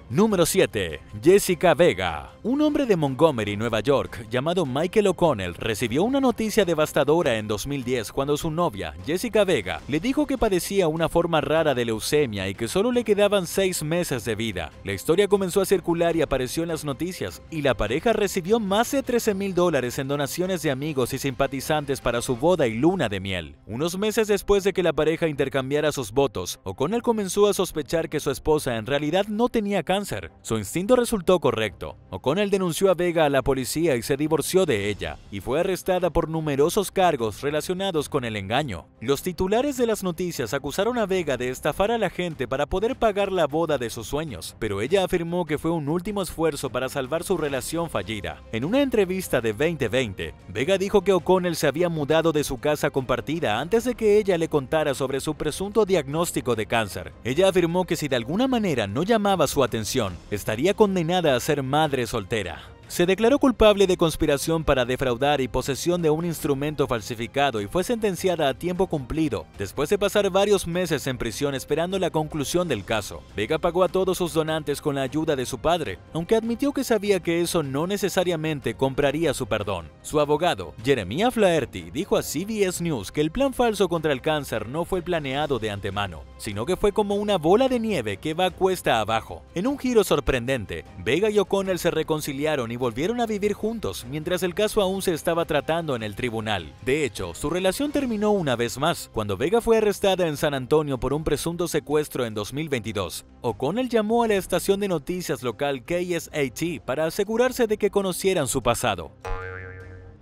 Número 7. Jessica Vega. Un hombre de Montgomery, Nueva York, llamado Michael O'Connell, recibió una noticia devastadora en 2010 cuando su novia, Jessica Vega, le dijo que padecía una forma rara de leucemia y que solo le quedaban 6 meses de vida. La historia comenzó a circular y apareció en las noticias, y la pareja recibió más de $13,000 en donaciones de amigos y simpatizantes para su boda y luna de miel. Unos meses después de que la pareja intercambiara sus votos, O'Connell comenzó a sospechar que su esposa en realidad no tenía cáncer. Su instinto resultó correcto. O'Connell denunció a Vega a la policía y se divorció de ella, y fue arrestada por numerosos cargos relacionados con el engaño. Los titulares de las noticias acusaron a Vega de estafar a la gente para poder pagar la boda de sus sueños, pero ella afirmó que fue un último esfuerzo para salvar su relación fallida. En una entrevista de 2020, Vega dijo que O'Connell se había mudado de su casa compartida antes de que ella le contara sobre su presunto diagnóstico de cáncer. Ella afirmó que si de alguna manera no llamaba su atención, estaría condenada a ser madre soltera. Se declaró culpable de conspiración para defraudar y posesión de un instrumento falsificado y fue sentenciada a tiempo cumplido, después de pasar varios meses en prisión esperando la conclusión del caso. Vega pagó a todos sus donantes con la ayuda de su padre, aunque admitió que sabía que eso no necesariamente compraría su perdón. Su abogado, Jeremiah Flaherty, dijo a CBS News que el plan falso contra el cáncer no fue planeado de antemano, sino que fue como una bola de nieve que va cuesta abajo. En un giro sorprendente, Vega y O'Connell se reconciliaron y volvieron a vivir juntos, mientras el caso aún se estaba tratando en el tribunal. De hecho, su relación terminó una vez más, cuando Vega fue arrestada en San Antonio por un presunto secuestro en 2022. O'Connell llamó a la estación de noticias local KSAT para asegurarse de que conocieran su pasado.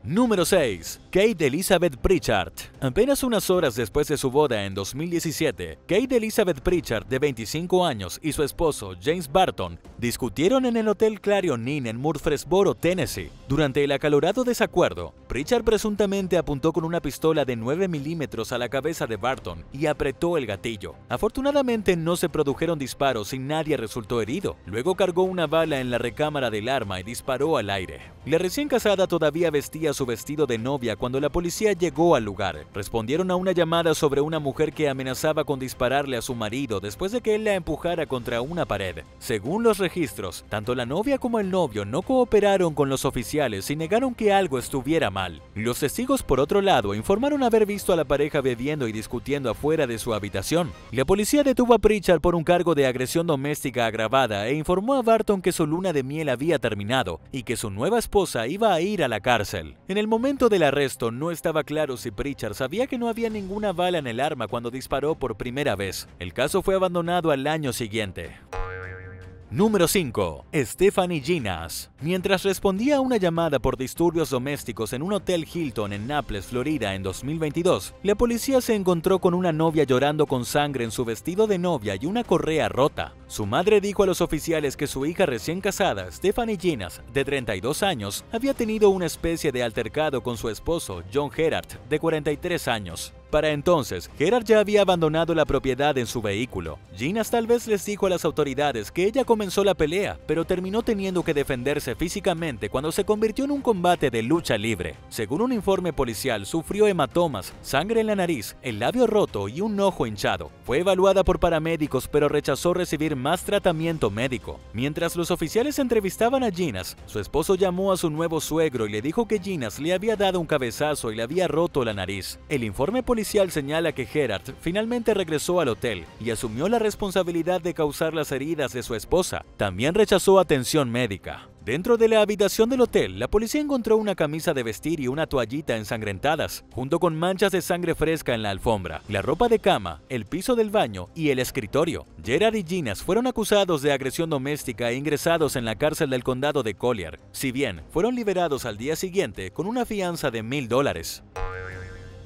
Número 6. Kate Elizabeth Pritchard. Apenas unas horas después de su boda en 2017, Kate Elizabeth Pritchard, de 25 años, y su esposo, James Barton, discutieron en el Hotel Clarion Inn en Murfreesboro, Tennessee. Durante el acalorado desacuerdo, Pritchard presuntamente apuntó con una pistola de 9 milímetros a la cabeza de Barton y apretó el gatillo. Afortunadamente no se produjeron disparos y nadie resultó herido. Luego cargó una bala en la recámara del arma y disparó al aire. La recién casada todavía vestía su vestido de novia cuando la policía llegó al lugar. Respondieron a una llamada sobre una mujer que amenazaba con dispararle a su marido después de que él la empujara contra una pared. Según los registros, tanto la novia como el novio no cooperaron con los oficiales y negaron que algo estuviera mal. Los testigos, por otro lado, informaron haber visto a la pareja bebiendo y discutiendo afuera de su habitación. La policía detuvo a Pritchard por un cargo de agresión doméstica agravada e informó a Barton que su luna de miel había terminado y que su nueva esposa iba a ir a la cárcel. En el momento del arresto no estaba claro si Pritchard sabía que no había ninguna bala en el arma cuando disparó por primera vez. El caso fue abandonado al año siguiente. Número 5. Stephanie Ginas. Mientras respondía a una llamada por disturbios domésticos en un hotel Hilton en Naples, Florida, en 2022, la policía se encontró con una novia llorando con sangre en su vestido de novia y una correa rota. Su madre dijo a los oficiales que su hija recién casada, Stephanie Ginas, de 32 años, había tenido una especie de altercado con su esposo, John Gerard, de 43 años. Para entonces, Gerard ya había abandonado la propiedad en su vehículo. Ginas tal vez les dijo a las autoridades que ella comenzó la pelea, pero terminó teniendo que defenderse físicamente cuando se convirtió en un combate de lucha libre. Según un informe policial, sufrió hematomas, sangre en la nariz, el labio roto y un ojo hinchado. Fue evaluada por paramédicos, pero rechazó recibir más tratamiento médico. Mientras los oficiales entrevistaban a Ginas, su esposo llamó a su nuevo suegro y le dijo que Ginas le había dado un cabezazo y le había roto la nariz. El informe policial señala que Gerard finalmente regresó al hotel y asumió la responsabilidad de causar las heridas de su esposa. También rechazó atención médica. Dentro de la habitación del hotel, la policía encontró una camisa de vestir y una toallita ensangrentadas, junto con manchas de sangre fresca en la alfombra, la ropa de cama, el piso del baño y el escritorio. Gerard y Ginas fueron acusados de agresión doméstica e ingresados en la cárcel del condado de Collier, si bien fueron liberados al día siguiente con una fianza de $1000.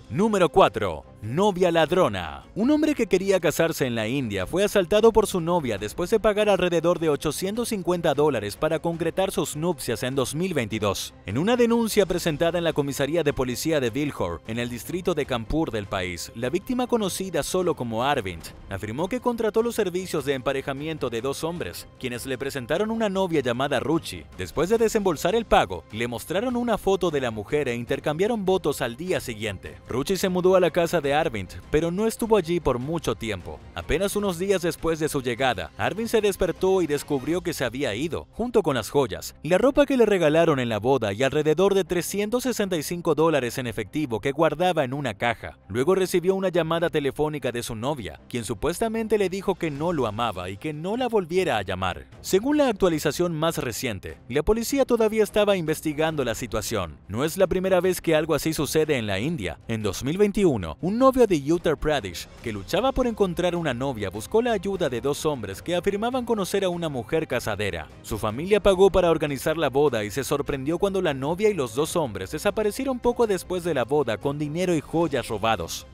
Número 4. Novia ladrona. Un hombre que quería casarse en la India fue asaltado por su novia después de pagar alrededor de $850 para concretar sus nupcias en 2022. En una denuncia presentada en la comisaría de policía de Bilhor, en el distrito de Kanpur del país, la víctima, conocida solo como Arvind, afirmó que contrató los servicios de emparejamiento de dos hombres, quienes le presentaron una novia llamada Ruchi. Después de desembolsar el pago, le mostraron una foto de la mujer e intercambiaron votos al día siguiente. Ruchi se mudó a la casa de Arvind, pero no estuvo allí por mucho tiempo. Apenas unos días después de su llegada, Arvind se despertó y descubrió que se había ido, junto con las joyas, la ropa que le regalaron en la boda y alrededor de $365 en efectivo que guardaba en una caja. Luego recibió una llamada telefónica de su novia, quien supuestamente le dijo que no lo amaba y que no la volviera a llamar. Según la actualización más reciente, la policía todavía estaba investigando la situación. No es la primera vez que algo así sucede en la India. En 2021, un novio de Uttar Pradesh que luchaba por encontrar una novia buscó la ayuda de dos hombres que afirmaban conocer a una mujer casadera. Su familia pagó para organizar la boda y se sorprendió cuando la novia y los dos hombres desaparecieron poco después de la boda con dinero y joyas robados.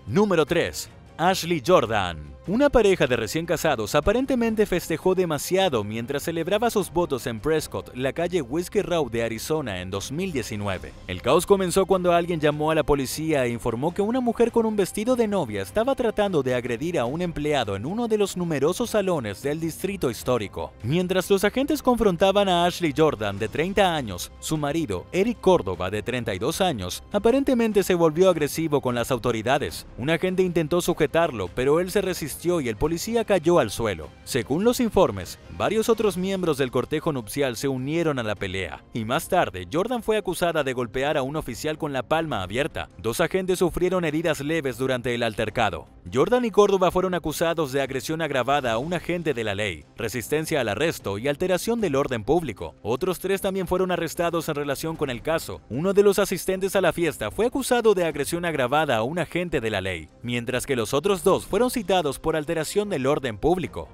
Número 3. Ashley Jordan. Una pareja de recién casados aparentemente festejó demasiado mientras celebraba sus votos en Prescott, la calle Whiskey Row de Arizona, en 2019. El caos comenzó cuando alguien llamó a la policía e informó que una mujer con un vestido de novia estaba tratando de agredir a un empleado en uno de los numerosos salones del distrito histórico. Mientras los agentes confrontaban a Ashley Jordan, de 30 años, su marido, Eric Córdoba, de 32 años, aparentemente se volvió agresivo con las autoridades. Un agente intentó sujetarlo, pero él se resistió y el policía cayó al suelo. Según los informes, varios otros miembros del cortejo nupcial se unieron a la pelea, y más tarde Jordan fue acusada de golpear a un oficial con la palma abierta. Dos agentes sufrieron heridas leves durante el altercado. Jordan y Córdoba fueron acusados de agresión agravada a un agente de la ley, resistencia al arresto y alteración del orden público. Otros 3 también fueron arrestados en relación con el caso. Uno de los asistentes a la fiesta fue acusado de agresión agravada a un agente de la ley, mientras que los otros 2 fueron citados por alteración del orden público.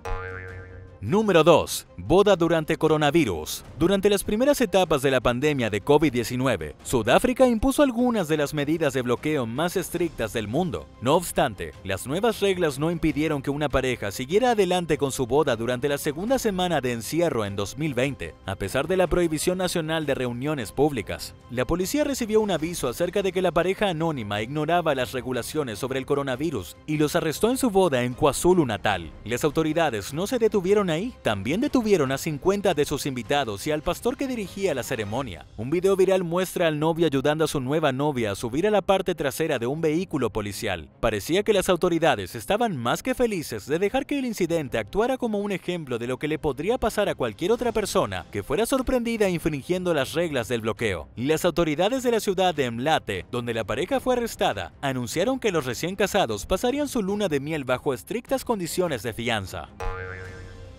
Número 2. Boda durante coronavirus. Durante las primeras etapas de la pandemia de COVID-19, Sudáfrica impuso algunas de las medidas de bloqueo más estrictas del mundo. No obstante, las nuevas reglas no impidieron que una pareja siguiera adelante con su boda durante la segunda semana de encierro en 2020, a pesar de la prohibición nacional de reuniones públicas. La policía recibió un aviso acerca de que la pareja anónima ignoraba las regulaciones sobre el coronavirus y los arrestó en su boda en KwaZulu-Natal. Las autoridades no se detuvieron ahí, también detuvieron a 50 de sus invitados y al pastor que dirigía la ceremonia. Un video viral muestra al novio ayudando a su nueva novia a subir a la parte trasera de un vehículo policial. Parecía que las autoridades estaban más que felices de dejar que el incidente actuara como un ejemplo de lo que le podría pasar a cualquier otra persona que fuera sorprendida infringiendo las reglas del bloqueo. Las autoridades de la ciudad de Mlate, donde la pareja fue arrestada, anunciaron que los recién casados pasarían su luna de miel bajo estrictas condiciones de fianza.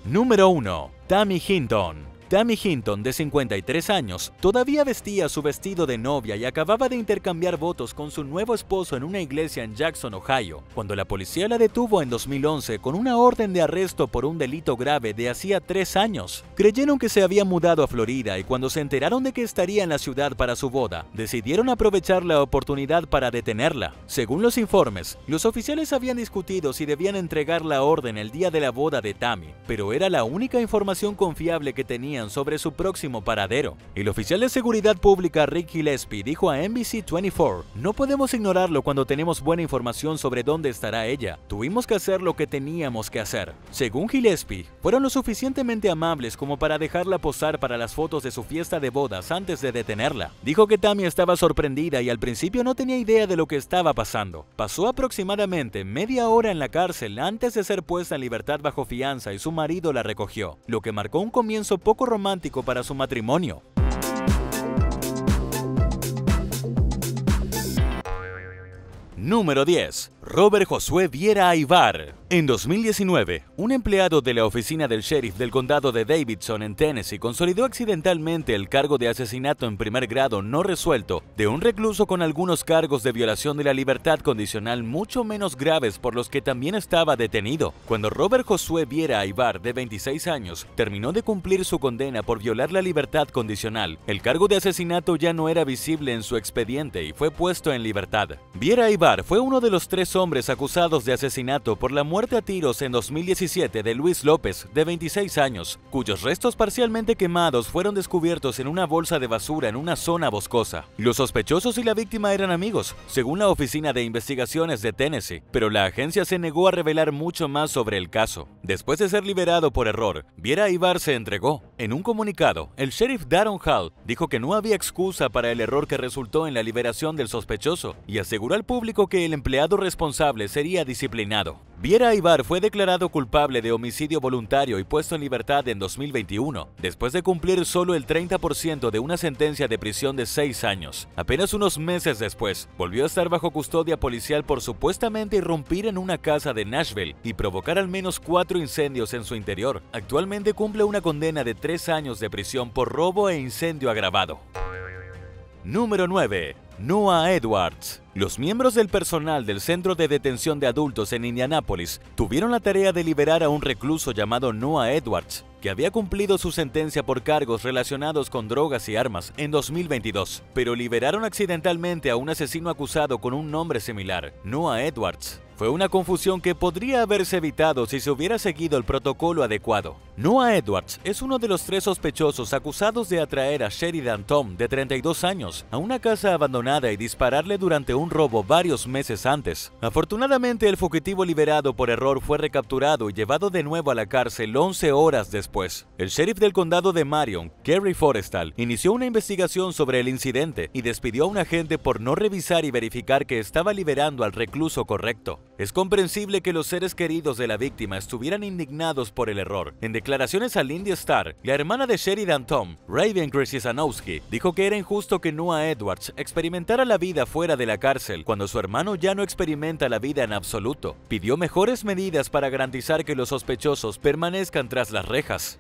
Número 1. Tammy Hinton. Tammy Hinton, de 53 años, todavía vestía su vestido de novia y acababa de intercambiar votos con su nuevo esposo en una iglesia en Jackson, Ohio, cuando la policía la detuvo en 2011 con una orden de arresto por un delito grave de hacía 3 años. Creyeron que se había mudado a Florida y cuando se enteraron de que estaría en la ciudad para su boda, decidieron aprovechar la oportunidad para detenerla. Según los informes, los oficiales habían discutido si debían entregar la orden el día de la boda de Tammy, pero era la única información confiable que tenían sobre su próximo paradero. El oficial de seguridad pública Rick Gillespie dijo a NBC24: "No podemos ignorarlo cuando tenemos buena información sobre dónde estará ella. Tuvimos que hacer lo que teníamos que hacer". Según Gillespie, fueron lo suficientemente amables como para dejarla posar para las fotos de su fiesta de bodas antes de detenerla. Dijo que Tammy estaba sorprendida y al principio no tenía idea de lo que estaba pasando. Pasó aproximadamente media hora en la cárcel antes de ser puesta en libertad bajo fianza y su marido la recogió, lo que marcó un comienzo poco romántico para su matrimonio. Número 10. Robert Josué Viera Aybar. En 2019, un empleado de la oficina del sheriff del condado de Davidson en Tennessee consolidó accidentalmente el cargo de asesinato en primer grado no resuelto de un recluso con algunos cargos de violación de la libertad condicional mucho menos graves por los que también estaba detenido. Cuando Robert Josué Viera Aybar, de 26 años, terminó de cumplir su condena por violar la libertad condicional, el cargo de asesinato ya no era visible en su expediente y fue puesto en libertad. Viera Aybar fue uno de los 3 hombres acusados de asesinato por la muerte a tiros en 2017 de Luis López, de 26 años, cuyos restos parcialmente quemados fueron descubiertos en una bolsa de basura en una zona boscosa. Los sospechosos y la víctima eran amigos, según la Oficina de Investigaciones de Tennessee, pero la agencia se negó a revelar mucho más sobre el caso. Después de ser liberado por error, Viera Aybar se entregó. En un comunicado, el sheriff Daron Hall dijo que no había excusa para el error que resultó en la liberación del sospechoso y aseguró al público que el empleado responsable sería disciplinado. Viera Aybar fue declarado culpable de homicidio voluntario y puesto en libertad en 2021, después de cumplir solo el 30% de una sentencia de prisión de 6 años. Apenas unos meses después, volvió a estar bajo custodia policial por supuestamente irrumpir en una casa de Nashville y provocar al menos 4 incendios en su interior. Actualmente cumple una condena de 3 años de prisión por robo e incendio agravado. Número 9. Noah Edwards. Los miembros del personal del Centro de Detención de Adultos en Indianápolis tuvieron la tarea de liberar a un recluso llamado Noah Edwards, que había cumplido su sentencia por cargos relacionados con drogas y armas en 2022, pero liberaron accidentalmente a un asesino acusado con un nombre similar, Noah Edwards. Fue una confusión que podría haberse evitado si se hubiera seguido el protocolo adecuado. Noah Edwards es uno de los 3 sospechosos acusados de atraer a Sheridan Tom, de 32 años, a una casa abandonada y dispararle durante un robo varios meses antes. Afortunadamente, el fugitivo liberado por error fue recapturado y llevado de nuevo a la cárcel 11 horas después. El sheriff del condado de Marion, Kerry Forrestal, inició una investigación sobre el incidente y despidió a un agente por no revisar y verificar que estaba liberando al recluso correcto. Es comprensible que los seres queridos de la víctima estuvieran indignados por el error. En declaraciones al Indy Star, la hermana de Sheridan Tom, Raven Krzyzanowski, dijo que era injusto que Noah Edwards experimentara la vida fuera de la cárcel cuando su hermano ya no experimenta la vida en absoluto. Pidió mejores medidas para garantizar que los sospechosos permanezcan tras las rejas.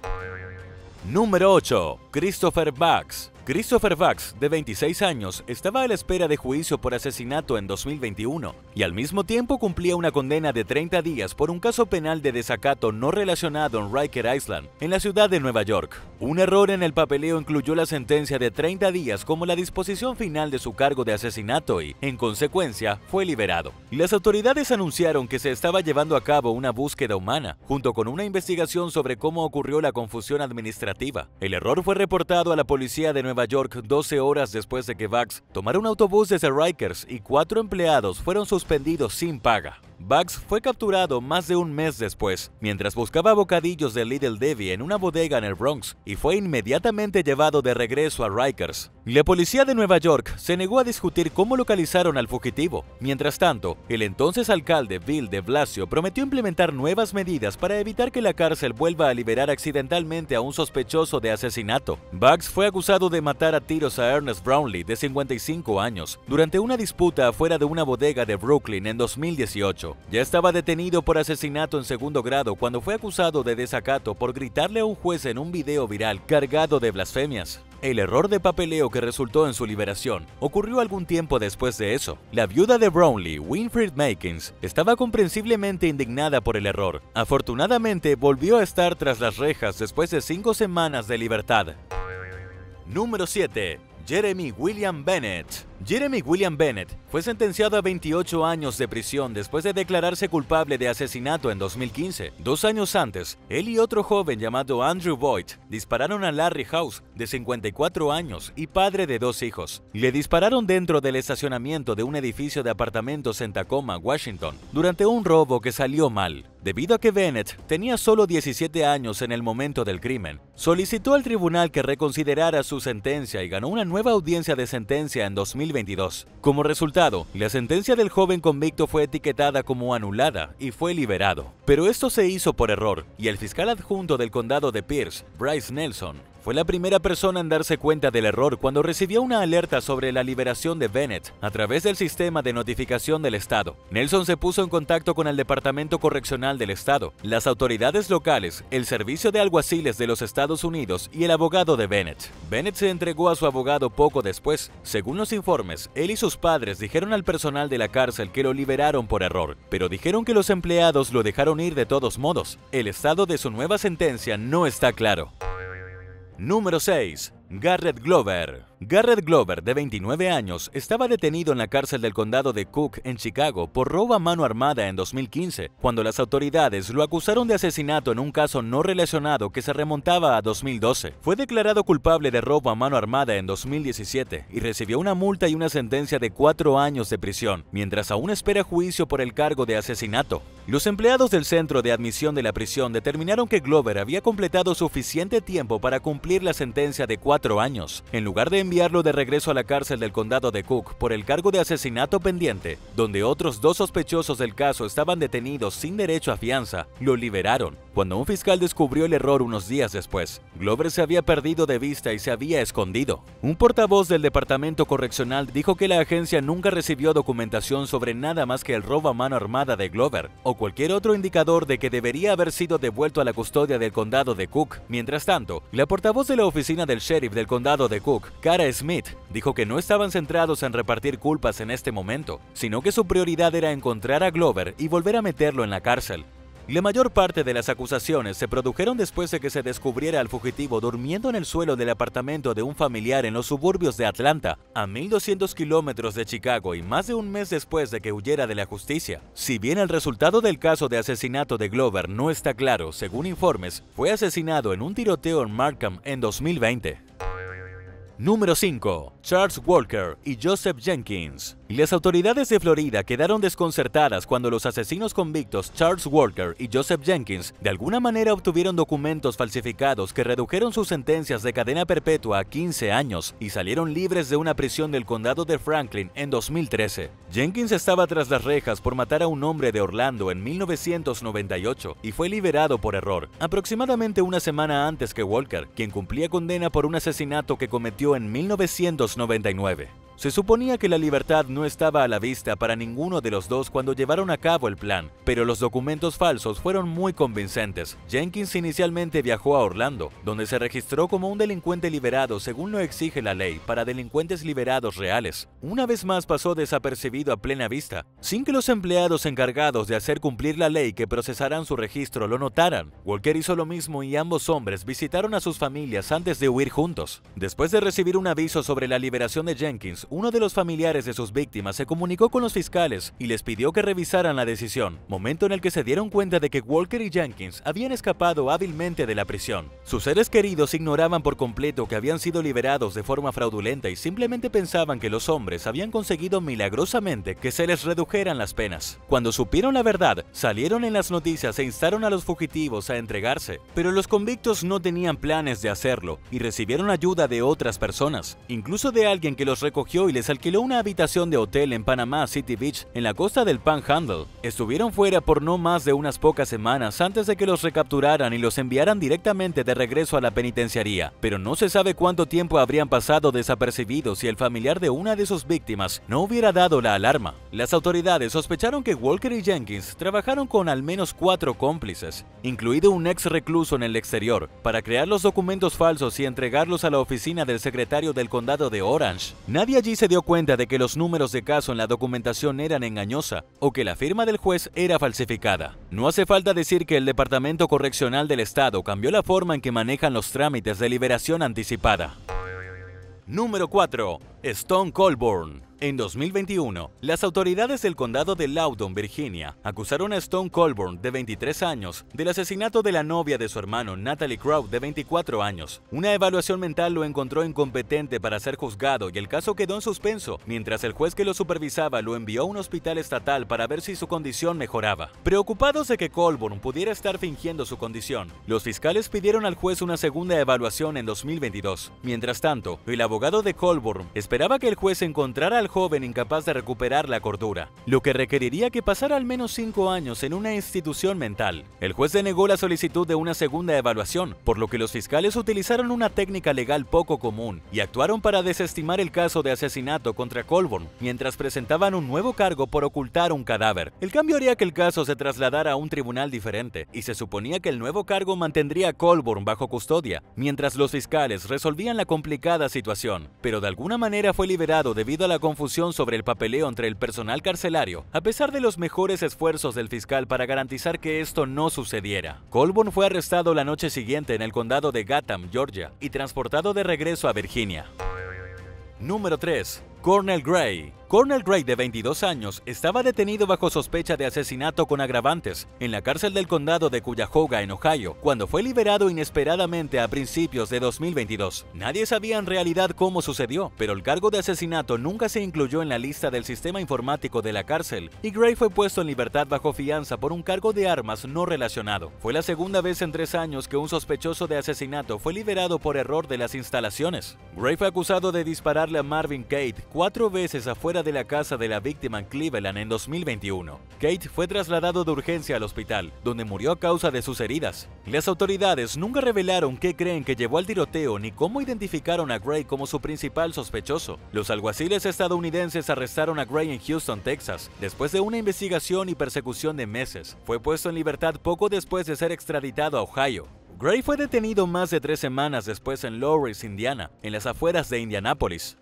Número 8. Christopher Bucks. Christopher Bucks, de 26 años, estaba a la espera de juicio por asesinato en 2021 y al mismo tiempo cumplía una condena de 30 días por un caso penal de desacato no relacionado en Riker Island, en la ciudad de Nueva York. Un error en el papeleo incluyó la sentencia de 30 días como la disposición final de su cargo de asesinato y, en consecuencia, fue liberado. Las autoridades anunciaron que se estaba llevando a cabo una búsqueda humana, junto con una investigación sobre cómo ocurrió la confusión administrativa. El error fue reportado a la policía de Nueva York 12 horas después de que Bucks tomara un autobús desde Rikers y 4 empleados fueron suspendidos sin paga. Bucks fue capturado más de un mes después, mientras buscaba bocadillos de Little Debbie en una bodega en el Bronx, y fue inmediatamente llevado de regreso a Rikers. La policía de Nueva York se negó a discutir cómo localizaron al fugitivo. Mientras tanto, el entonces alcalde Bill de Blasio prometió implementar nuevas medidas para evitar que la cárcel vuelva a liberar accidentalmente a un sospechoso de asesinato. Bucks fue acusado de matar a tiros a Ernest Brownlee, de 55 años, durante una disputa afuera de una bodega de Brooklyn en 2018. Ya estaba detenido por asesinato en segundo grado cuando fue acusado de desacato por gritarle a un juez en un video viral cargado de blasfemias. El error de papeleo que resultó en su liberación ocurrió algún tiempo después de eso. La viuda de Brownlee, Winfred Makins, estaba comprensiblemente indignada por el error. Afortunadamente, volvió a estar tras las rejas después de 5 semanas de libertad. Número 7. Jeremy William Bennett. Jeremy William Bennett fue sentenciado a 28 años de prisión después de declararse culpable de asesinato en 2015. 2 años antes, él y otro joven llamado Andrew Boyd dispararon a Larry House, de 54 años y padre de 2 hijos. Le dispararon dentro del estacionamiento de un edificio de apartamentos en Tacoma, Washington, durante un robo que salió mal. Debido a que Bennett tenía solo 17 años en el momento del crimen, solicitó al tribunal que reconsiderara su sentencia y ganó una nueva audiencia de sentencia en 2022. Como resultado, la sentencia del joven convicto fue etiquetada como anulada y fue liberado. Pero esto se hizo por error, y el fiscal adjunto del condado de Pierce, Bryce Nelson, fue la primera persona en darse cuenta del error cuando recibió una alerta sobre la liberación de Bennett a través del sistema de notificación del estado. Nelson se puso en contacto con el Departamento Correccional del estado, las autoridades locales, el Servicio de Alguaciles de los Estados Unidos y el abogado de Bennett. Bennett se entregó a su abogado poco después. Según los informes, él y sus padres dijeron al personal de la cárcel que lo liberaron por error, pero dijeron que los empleados lo dejaron ir de todos modos. El estado de su nueva sentencia no está claro. Número 6. Garrett Glover. Garrett Glover, de 29 años, estaba detenido en la cárcel del condado de Cook, en Chicago, por robo a mano armada en 2015, cuando las autoridades lo acusaron de asesinato en un caso no relacionado que se remontaba a 2012. Fue declarado culpable de robo a mano armada en 2017 y recibió una multa y una sentencia de 4 años de prisión, mientras aún espera juicio por el cargo de asesinato. Los empleados del centro de admisión de la prisión determinaron que Glover había completado suficiente tiempo para cumplir la sentencia de 4 años, en lugar de enviarlo de regreso a la cárcel del condado de Cook por el cargo de asesinato pendiente, donde otros 2 sospechosos del caso estaban detenidos sin derecho a fianza. Lo liberaron. Cuando un fiscal descubrió el error unos días después, Glover se había perdido de vista y se había escondido. Un portavoz del Departamento Correccional dijo que la agencia nunca recibió documentación sobre nada más que el robo a mano armada de Glover, o cualquier otro indicador de que debería haber sido devuelto a la custodia del condado de Cook. Mientras tanto, la portavoz de la oficina del sheriff del condado de Cook, Cara Smith, dijo que no estaban centrados en repartir culpas en este momento, sino que su prioridad era encontrar a Glover y volver a meterlo en la cárcel. La mayor parte de las acusaciones se produjeron después de que se descubriera al fugitivo durmiendo en el suelo del apartamento de un familiar en los suburbios de Atlanta, a 1.200 kilómetros de Chicago, y más de un mes después de que huyera de la justicia. Si bien el resultado del caso de asesinato de Glover no está claro, según informes, fue asesinado en un tiroteo en Markham en 2020. Número 5. Charles Walker y Joseph Jenkins. Las autoridades de Florida quedaron desconcertadas cuando los asesinos convictos Charles Walker y Joseph Jenkins de alguna manera obtuvieron documentos falsificados que redujeron sus sentencias de cadena perpetua a 15 años y salieron libres de una prisión del condado de Franklin en 2013. Jenkins estaba tras las rejas por matar a un hombre de Orlando en 1998 y fue liberado por error, aproximadamente una semana antes que Walker, quien cumplía condena por un asesinato que cometió en 1999. Se suponía que la libertad no estaba a la vista para ninguno de los dos cuando llevaron a cabo el plan, pero los documentos falsos fueron muy convincentes. Jenkins inicialmente viajó a Orlando, donde se registró como un delincuente liberado según lo exige la ley para delincuentes liberados reales. Una vez más pasó desapercibido a plena vista, sin que los empleados encargados de hacer cumplir la ley que procesaran su registro lo notaran. Walker hizo lo mismo y ambos hombres visitaron a sus familias antes de huir juntos. Después de recibir un aviso sobre la liberación de Jenkins, uno de los familiares de sus víctimas se comunicó con los fiscales y les pidió que revisaran la decisión, momento en el que se dieron cuenta de que Walker y Jenkins habían escapado hábilmente de la prisión. Sus seres queridos ignoraban por completo que habían sido liberados de forma fraudulenta y simplemente pensaban que los hombres habían conseguido milagrosamente que se les redujeran las penas. Cuando supieron la verdad, salieron en las noticias e instaron a los fugitivos a entregarse, pero los convictos no tenían planes de hacerlo y recibieron ayuda de otras personas, incluso de alguien que los recogió y les alquiló una habitación de hotel en Panama City Beach, en la costa del Panhandle. Estuvieron fuera por no más de unas pocas semanas antes de que los recapturaran y los enviaran directamente de regreso a la penitenciaría, pero no se sabe cuánto tiempo habrían pasado desapercibidos si el familiar de una de sus víctimas no hubiera dado la alarma. Las autoridades sospecharon que Walker y Jenkins trabajaron con al menos 4 cómplices, incluido un ex recluso en el exterior, para crear los documentos falsos y entregarlos a la oficina del secretario del condado de Orange. Nadie allí se dio cuenta de que los números de caso en la documentación eran engañosa o que la firma del juez era falsificada. No hace falta decir que el Departamento Correccional del Estado cambió la forma en que manejan los trámites de liberación anticipada. Número 4. Stone Colborn. En 2021, las autoridades del condado de Loudoun, Virginia, acusaron a Stone Colborn, de 23 años, del asesinato de la novia de su hermano, Natalie Crow, de 24 años. Una evaluación mental lo encontró incompetente para ser juzgado y el caso quedó en suspenso, mientras el juez que lo supervisaba lo envió a un hospital estatal para ver si su condición mejoraba. Preocupados de que Colborn pudiera estar fingiendo su condición, los fiscales pidieron al juez una segunda evaluación en 2022. Mientras tanto, el abogado de Colborn esperaba que el juez encontrara al joven incapaz de recuperar la cordura, lo que requeriría que pasara al menos 5 años en una institución mental. El juez denegó la solicitud de una segunda evaluación, por lo que los fiscales utilizaron una técnica legal poco común y actuaron para desestimar el caso de asesinato contra Colborn, mientras presentaban un nuevo cargo por ocultar un cadáver. El cambio haría que el caso se trasladara a un tribunal diferente, y se suponía que el nuevo cargo mantendría a Colborn bajo custodia, mientras los fiscales resolvían la complicada situación. Pero de alguna manera fue liberado debido a la confusión sobre el papeleo entre el personal carcelario, a pesar de los mejores esfuerzos del fiscal para garantizar que esto no sucediera. Colborn fue arrestado la noche siguiente en el condado de Grantham, Georgia, y transportado de regreso a Virginia. Número 3. Cornell Gray. Cornell Gray, de 22 años, estaba detenido bajo sospecha de asesinato con agravantes en la cárcel del condado de Cuyahoga, en Ohio, cuando fue liberado inesperadamente a principios de 2022. Nadie sabía en realidad cómo sucedió, pero el cargo de asesinato nunca se incluyó en la lista del sistema informático de la cárcel, y Gray fue puesto en libertad bajo fianza por un cargo de armas no relacionado. Fue la segunda vez en 3 años que un sospechoso de asesinato fue liberado por error de las instalaciones. Gray fue acusado de dispararle a Marvin Cade 4 veces afuera de la casa de la víctima en Cleveland en 2021. Cade fue trasladado de urgencia al hospital, donde murió a causa de sus heridas. Las autoridades nunca revelaron qué creen que llevó al tiroteo ni cómo identificaron a Gray como su principal sospechoso. Los alguaciles estadounidenses arrestaron a Gray en Houston, Texas, después de una investigación y persecución de meses. Fue puesto en libertad poco después de ser extraditado a Ohio. Gray fue detenido más de 3 semanas después en Lawrence, Indiana, en las afueras de Indianápolis.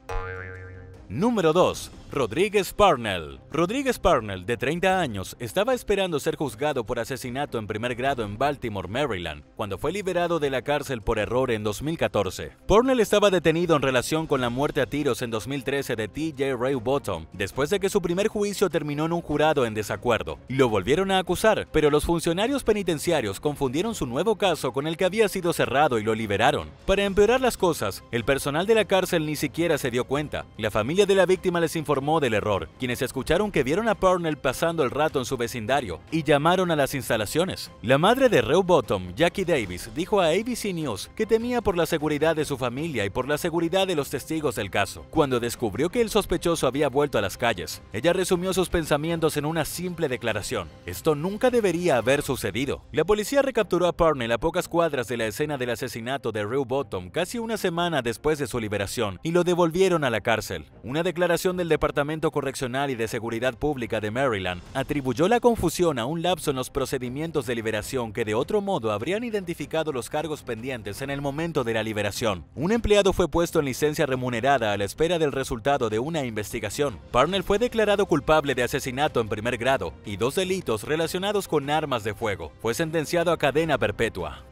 Número 2. Rodriguez Parnell. Rodriguez Parnell, de 30 años, estaba esperando ser juzgado por asesinato en primer grado en Baltimore, Maryland, cuando fue liberado de la cárcel por error en 2014. Parnell estaba detenido en relación con la muerte a tiros en 2013 de T.J. Ray Bottom, después de que su primer juicio terminó en un jurado en desacuerdo. Lo volvieron a acusar, pero los funcionarios penitenciarios confundieron su nuevo caso con el que había sido cerrado y lo liberaron. Para empeorar las cosas, el personal de la cárcel ni siquiera se dio cuenta. La familia de la víctima les informó del error, quienes escucharon que vieron a Parnell pasando el rato en su vecindario y llamaron a las instalaciones. La madre de Ray Bottom, Jackie Davis, dijo a ABC News que temía por la seguridad de su familia y por la seguridad de los testigos del caso. Cuando descubrió que el sospechoso había vuelto a las calles, ella resumió sus pensamientos en una simple declaración: esto nunca debería haber sucedido. La policía recapturó a Parnell a pocas cuadras de la escena del asesinato de Ray Bottom casi una semana después de su liberación y lo devolvieron a la cárcel. Una declaración del Departamento Correccional y de Seguridad Pública de Maryland atribuyó la confusión a un lapso en los procedimientos de liberación que de otro modo habrían identificado los cargos pendientes en el momento de la liberación. Un empleado fue puesto en licencia remunerada a la espera del resultado de una investigación. Parnell fue declarado culpable de asesinato en primer grado y 2 delitos relacionados con armas de fuego. Fue sentenciado a cadena perpetua.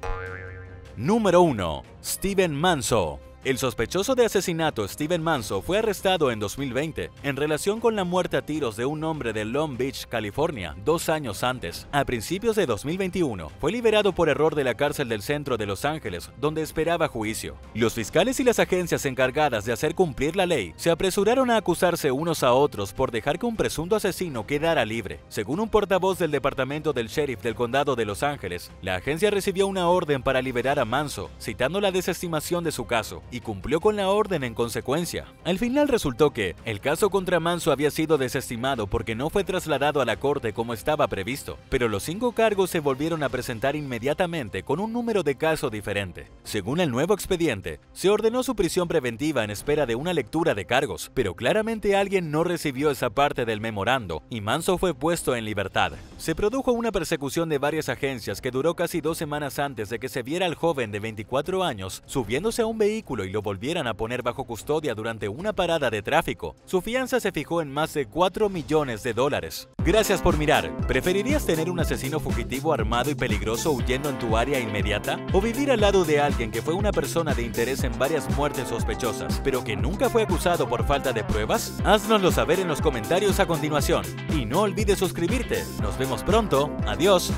Número 1. Steven Manzo. El sospechoso de asesinato Steven Manzo fue arrestado en 2020 en relación con la muerte a tiros de un hombre de Long Beach, California, 2 años antes. A principios de 2021, fue liberado por error de la cárcel del centro de Los Ángeles, donde esperaba juicio. Los fiscales y las agencias encargadas de hacer cumplir la ley se apresuraron a acusarse unos a otros por dejar que un presunto asesino quedara libre. Según un portavoz del departamento del sheriff del condado de Los Ángeles, la agencia recibió una orden para liberar a Manzo, citando la desestimación de su caso, y cumplió con la orden en consecuencia. Al final resultó que el caso contra Manzo había sido desestimado porque no fue trasladado a la corte como estaba previsto, pero los 5 cargos se volvieron a presentar inmediatamente con un número de caso diferente. Según el nuevo expediente, se ordenó su prisión preventiva en espera de una lectura de cargos, pero claramente alguien no recibió esa parte del memorando y Manzo fue puesto en libertad. Se produjo una persecución de varias agencias que duró casi 2 semanas antes de que se viera al joven de 24 años subiéndose a un vehículo y lo volvieran a poner bajo custodia durante una parada de tráfico. Su fianza se fijó en más de $4 millones. Gracias por mirar. ¿Preferirías tener un asesino fugitivo armado y peligroso huyendo en tu área inmediata? ¿O vivir al lado de alguien que fue una persona de interés en varias muertes sospechosas, pero que nunca fue acusado por falta de pruebas? Haznoslo saber en los comentarios a continuación. Y no olvides suscribirte. Nos vemos pronto. Adiós.